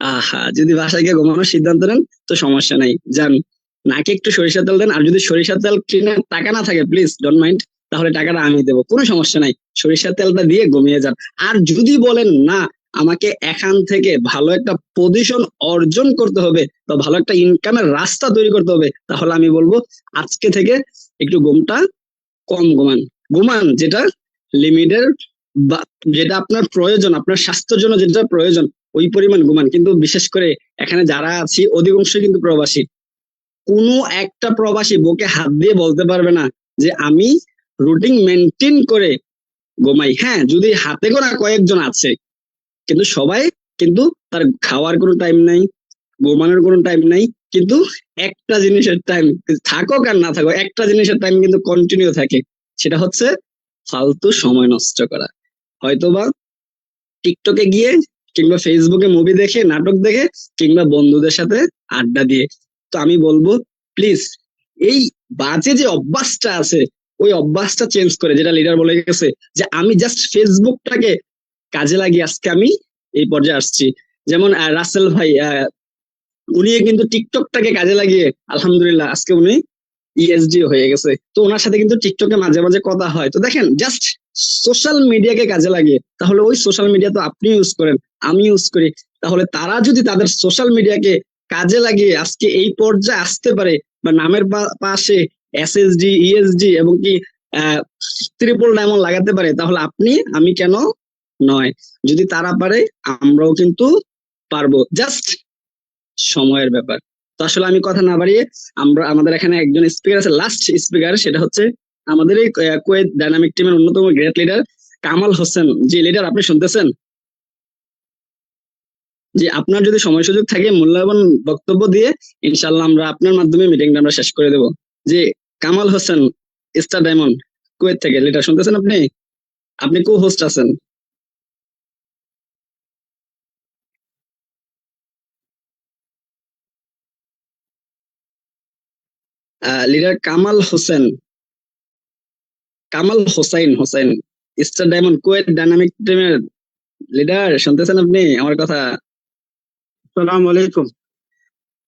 আহা, যদি বাসায় গিয়ে ঘুমানোর সিদ্ধান্ত নেন তো সমস্যা নাই, যান নাকে একটু সরিষার তেল দেন। আর যদি সরিষার তেল কেনার টাকা না থাকে, প্লিজ ডোন্ট মাইন্ড, তাহলে টাকাটা আমি দেবো, কোনো সমস্যা নাই, সরিষার তেলটা দিয়ে ঘুমিয়ে যান। আর যদি বলেন না, আমাকে এখান থেকে ভালো একটা পজিশন অর্জন করতে হবে বা ভালো একটা ইনকামের রাস্তা তৈরি করতে হবে, তাহলে আমি বলবো আজকে থেকে একটু ঘুমটা কম ঘুমান। ঘুমান যেটা লিমিটের, বা যেটা আপনার প্রয়োজন, আপনার স্বাস্থ্যের জন্য যেটা প্রয়োজন ওই পরিমাণ ঘুমান। কিন্তু বিশেষ করে এখানে যারা আছি অধিকাংশ কিন্তু প্রবাসী। কোনো একটা প্রবাসী বুকে হাত দিয়ে বলতে পারবে না যে আমি রুটিন মেনটেন করে ঘুমাই। হ্যাঁ, যদি হাতে গোনা কয়েকজন আছে, কিন্তু সবাই কিন্তু তার খাওয়ার কোনো টাইম নাই, ঘুমানোর কোনো টাইম নাই, কিন্তু একটা জিনিসের টাইম থাকুক আর না থাকুক, একটা জিনিসের টাইম কিন্তু কন্টিনিউ থাকে, সেটা হচ্ছে ফালতু সময় নষ্ট করা। হয়তোবা টিকটকে গিয়ে কিংবা ফেসবুকে মুভি দেখে, নাটক দেখে, কিংবা বন্ধুদের সাথে আড্ডা দিয়ে। তো আমি বলবো প্লিজ এই বাজে যে অভ্যাসটা আছে ওই অভ্যাসটা চেঞ্জ করে, যেটা লিডার বলে গেছে যে আমি জাস্ট ফেসবুকটাকে কাজে লাগিয়ে আজকে আমি এই পর্যায়ে আসছি। যেমন রাসেল ভাই, উনি কিন্তু টিকটকটাকে কাজে লাগিয়ে আলহামদুলিল্লাহ আজকে উনি ইএসডি হয়ে গেছে। তো ওনার সাথে কিন্তু টিকটকে মাঝে মাঝে কথা হয়। তো দেখেন, জাস্ট সোশ্যাল মিডিয়াকে কাজে লাগিয়ে, তাহলে ওই সোশ্যাল মিডিয়া তো আপনি ইউজ করেন, আমি ইউজ করি, তাহলে তারা যদি তাদের সোশ্যাল মিডিয়াকে কাজে লাগিয়ে আজকে এই পর্যায়ে আসতে পারে, বা নামের পাশে এসএসডি, ইএসডি এবং কি ট্রিপল ডায়মন্ড লাগাতে পারে, তাহলে আপনি আমি কেন নয়? যদি তারা পারে আমরাও কিন্তু পারবো, জাস্ট সময়ের ব্যাপার। তো আসলে আমি কথা না বাড়িয়ে আমাদের এখানে একজন স্পিকার আছে, লাস্ট স্পিকার, সেটা হচ্ছে আমাদের এই কুয়েত ডাইনামিক টিমের অন্যতম গ্রেট লিডার কামাল হোসেন। যে লিডার, আপনি শুনতেছেন? জি, আপনার যদি সময় সুযোগ থাকে মূল্যবান বক্তব্য দিয়ে ইনশাল্লাহ আমরা আপনার মাধ্যমে মিটিংটা আমরা শেষ করে দেব। জি, Kamal Hossain, star diamond, Kuwait থেকে। লিডার শুনতেছেন আপনি? আপনি কো হোস্ট আছেন। Leader Kamal Hossain, Kamal Hossain, star diamond Kuwait dynamic টিমের লিডার। শুনতেছেন আপনি আমার কথা? আসসালামু আলাইকুম।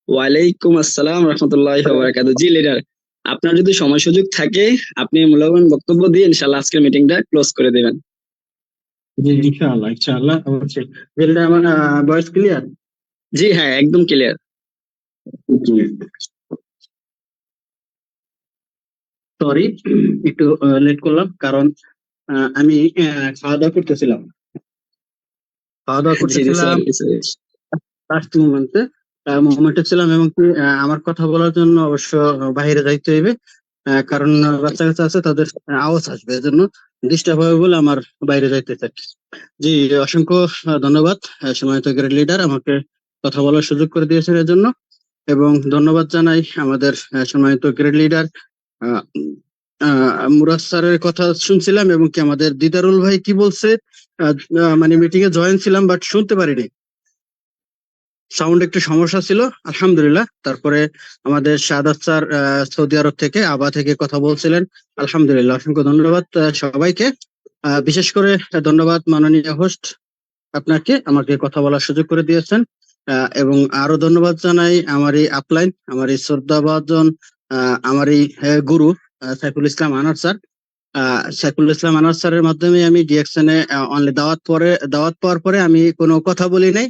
ওয়ালাইকুম আসসালাম রহমতুল্লাহি ওয়া বারাকাতুহু। জি লিডার, আপনার যদি সময় সুযোগ থাকে আপনি মূল্যবান বক্তব্য দিয়ে ইনশাআল্লাহ আজকের মিটিংটা ক্লোজ করে দেবেন। জি, ইনশাআল্লাহ অবশ্যই। যেটা আমার ভয়েস ক্লিয়ার? জি হ্যাঁ, একদম ক্লিয়ার। সরি, একটু লেট করলাম, কারণ আমি খাওয়া দাওয়া করতেছিলাম। জি জি, সরি সরি। লাস্ট মোমেন্টে ছিলাম, এবং কি আমার কথা বলার জন্য অবশ্য বাইরে যাইতে হইবে, কারণ বাচ্চা কাচ্চা আছে, তাদের আওয়াজ আসবে, এজন্য ডিস্টার্ব হবে বলে আমার বাইরে যাইতে চাই। জি, অসংখ্য ধন্যবাদ সম্মানিত গ্রেড লিডার, আমাকে কথা বলার সুযোগ করে দিয়েছেন এর জন্য। এবং ধন্যবাদ জানাই আমাদের সম্মানিত গ্রেড লিডার মুরাদ স্যারের কথা শুনছিলাম, এবং কি আমাদের দিদারুল ভাই কি বলছে, মানে মিটিং এ জয়েন ছিলাম বাট শুনতে পারিনি, সাউন্ড একটু সমস্যা ছিল। আলহামদুলিল্লাহ। তারপরে আমাদের শাহাদাত স্যার সৌদি আরব থেকে, আবা থেকে কথা বলছিলেন। আলহামদুলিল্লাহ, অসংখ্য ধন্যবাদ সবাইকে। বিশেষ করে ধন্যবাদ মাননীয় হোস্ট আপনাকে, আমাকে কথা বলার সুযোগ করে দিয়েছেন। এবং আরো ধন্যবাদ জানাই আমার এই আপলাইন, আমার এই শ্রদ্ধাভাজন, আমার এই গুরু সাইফুল ইসলাম আনার স্যার। সাইফুল ইসলাম আনার স্যারের মাধ্যমে আমি ডিএকশন এ অনলি দাওয়াত পাওয়ার পরে আমি কোনো কথা বলি নাই,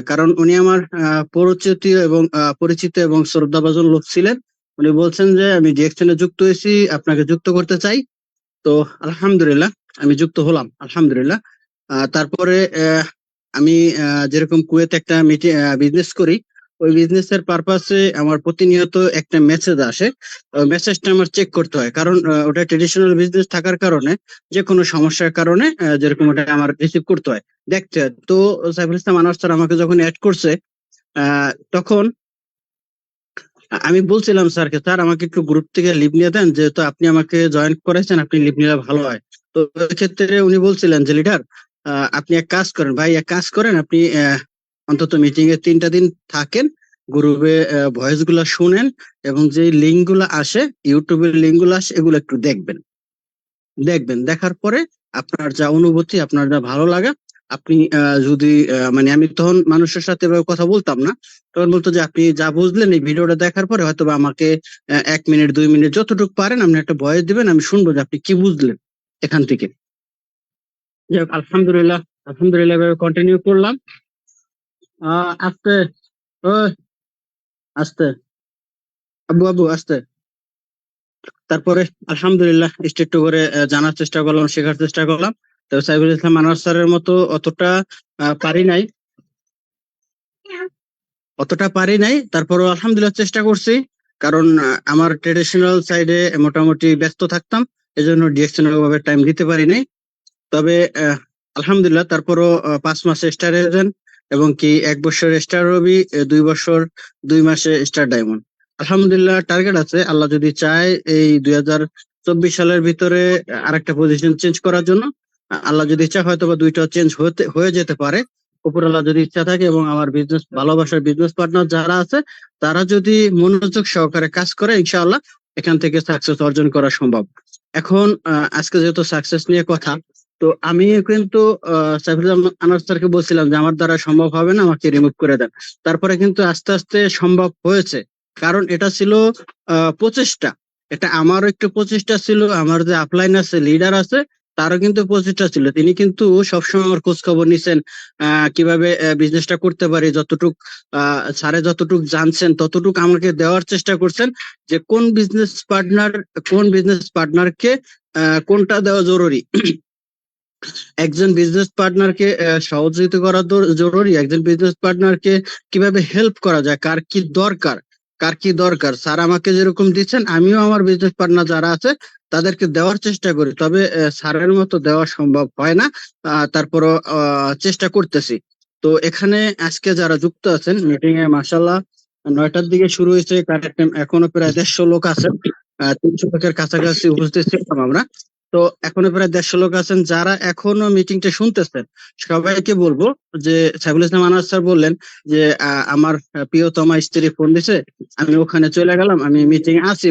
কারণ উনি আমার পরিচিত এবং শ্রদ্ধাভাজন লোক ছিলেন। উনি বলছেন যে আমি ডিএকশন এ যুক্ত হয়েছি, আপনাকে যুক্ত করতে চাই। তো আলহামদুলিল্লাহ, আমি যুক্ত হলাম আলহামদুলিল্লাহ। তারপরে আমি যেরকম কুয়েতে একটা বিজনেস করি, ওই বিজনেস এর পারপাসে আমার প্রতিনিয়ত একটা মেসেজ আসে। মেসেজটা আমার চেক করতে হয়, কারণ ওটা ট্রেডিশনাল বিজনেস থাকার কারণে যে কোনো সমস্যার কারণে যেরকম ওটা আমার রিসিভ করতে হয়, দেখতে হয়। তো সাইফুল ইসলাম আনোয়ার স্যার আমাকে যখন অ্যাড করছে, তখন আমি বলছিলাম স্যারকে, স্যার আমাকে একটু গ্রুপ থেকে লিভ নিয়ে দেন, যেহেতু আপনি আমাকে জয়েন করেছেন, আপনি লিভ নিলে ভালো হয়। তো এক্ষেত্রে উনি বলছিলেন যে লিডার, আপনি এক কাজ করেন ভাই, এক কাজ করেন, আপনি অন্তত মিটিং এ 3টা দিন থাকেন, গ্রুপে ভয়েস গুলা শুনেন, এবং যে লিঙ্ক গুলা আসে, ইউটিউবের লিঙ্ক গুলো আসে, এগুলো একটু দেখার পরে আপনার যা অনুভূতি, আপনার যা ভালো লাগা, আপনি যদি মানে আমি তখন মানুষের সাথে এভাবে কথা বলতাম না, তখন বলতো যে আপনি যা বুঝলেন এই ভিডিওটা দেখার পরে হয়তো বা আমাকে 1 মিনিট 2 মিনিট যতটুকু পারেন আপনি একটা ভয়েস দিবেন, আমি শুনবো যে আপনি কি বুঝলেন এখান থেকে। যাই হোক, আলহামদুলিল্লাহ এভাবে কন্টিনিউ করলাম। আস্তে, ওই আস্তে, আবু আস্তে। তারপরে আলহামদুলিল্লাহ একটু করে জানার চেষ্টা করলাম, শেখার চেষ্টা করলাম। তো সাইফুল ইসলাম আনোয়ার স্যারের মতো অতটা পারি নাই, তারপরও আলহামদুলিল্লাহ চেষ্টা করছি, কারণ আমার ট্রেডিশনাল সাইডে মোটামুটি ব্যস্ত থাকতাম, এজন্য ডিএকশন ভাবে টাইম দিতে পারি নাই। তবে আলহামদুলিল্লাহ তারপরও 5 মাসে স্টার এজেন্ট, এবং কি 1 বছর স্টার রবি, 2 বছর 2 মাসে স্টার ডায়মন্ড। আলহামদুলিল্লাহ টার্গেট আছে, আল্লাহ যদি চায় এই 2024 সালের ভিতরে আরেকটা পজিশন চেঞ্জ করার জন্য। আল্লাহ যদি চায় হয়তো বা 2টা চেঞ্জ হয়ে যেতে পারে, উপরওয়ালা যদি ইচ্ছা থাকে, এবং আমার ভালোবাসার বিজনেস পার্টনার যারা আছে তারা যদি মনোযোগ সহকারে কাজ করে, ইনশাআল্লাহ এখান থেকে সাকসেস অর্জন করা সম্ভব। এখন আজকে যেহেতু সাকসেস নিয়ে কথা, তো আমি কিন্তু সাইফুল আনোয়ার স্যারকে বলছিলাম যে আমার দ্বারা সম্ভব হবে না, আমাকে রিমুভ করে দেন। তারপরে কিন্তু আস্তে আস্তে সম্ভব হয়েছে, কারণ এটা ছিল প্রচেষ্টা। এটা আমারও একটু প্রচেষ্টা ছিল, আমার যে আপলাইন আছে, লিডার আছে, তারও কিন্তু প্রচেষ্টা ছিল। তিনি কিন্তু সবসময় আমার খোঁজ খবর নিছেন, কিভাবে বিজনেসটা করতে পারি, স্যারে যতটুক জানছেন ততটুক আমাকে দেওয়ার চেষ্টা করছেন, যে কোন বিজনেস পার্টনারকে কোনটা দেওয়া জরুরি। একজন বিজনেস পার্টনারকে সহযোগিতা করা জরুরি, একজন বিজনেস পার্টনারকে কিভাবে হেল্প করা যায়, কার কি দরকার স্যার আমাকে যেরকম দিচ্ছেন, আমিও আমার বিজনেস পার্টনার যারা আছে তাদেরকে দেওয়ার চেষ্টা করি। তবে স্যারের মতো দেওয়া সম্ভব হয় না, তারপরও চেষ্টা করতেছি। তো এখানে আজকে যারা যুক্ত আছেন মিটিং এ মাশাআল্লাহ 9টার দিকে শুরু হয়েছে, কারেক্ট টাইম এখনো প্রায় 150 লোক আছেন, 300 লোকের কাছাকাছি উপস্থিত ছিলাম আমরা। তো এখনো প্রায় 150 লোক আছেন যারা এখনো মিটিংটা শুনতেছেন। সবাইকে বলবো যে সাইফুল ইসলাম আনোয়ার স্যার বললেন যে আমার প্রিয়তমা স্ত্রী ফোন দিছে, আমি ওখানে চলে গেলাম, আমি মিটিং এ আছি।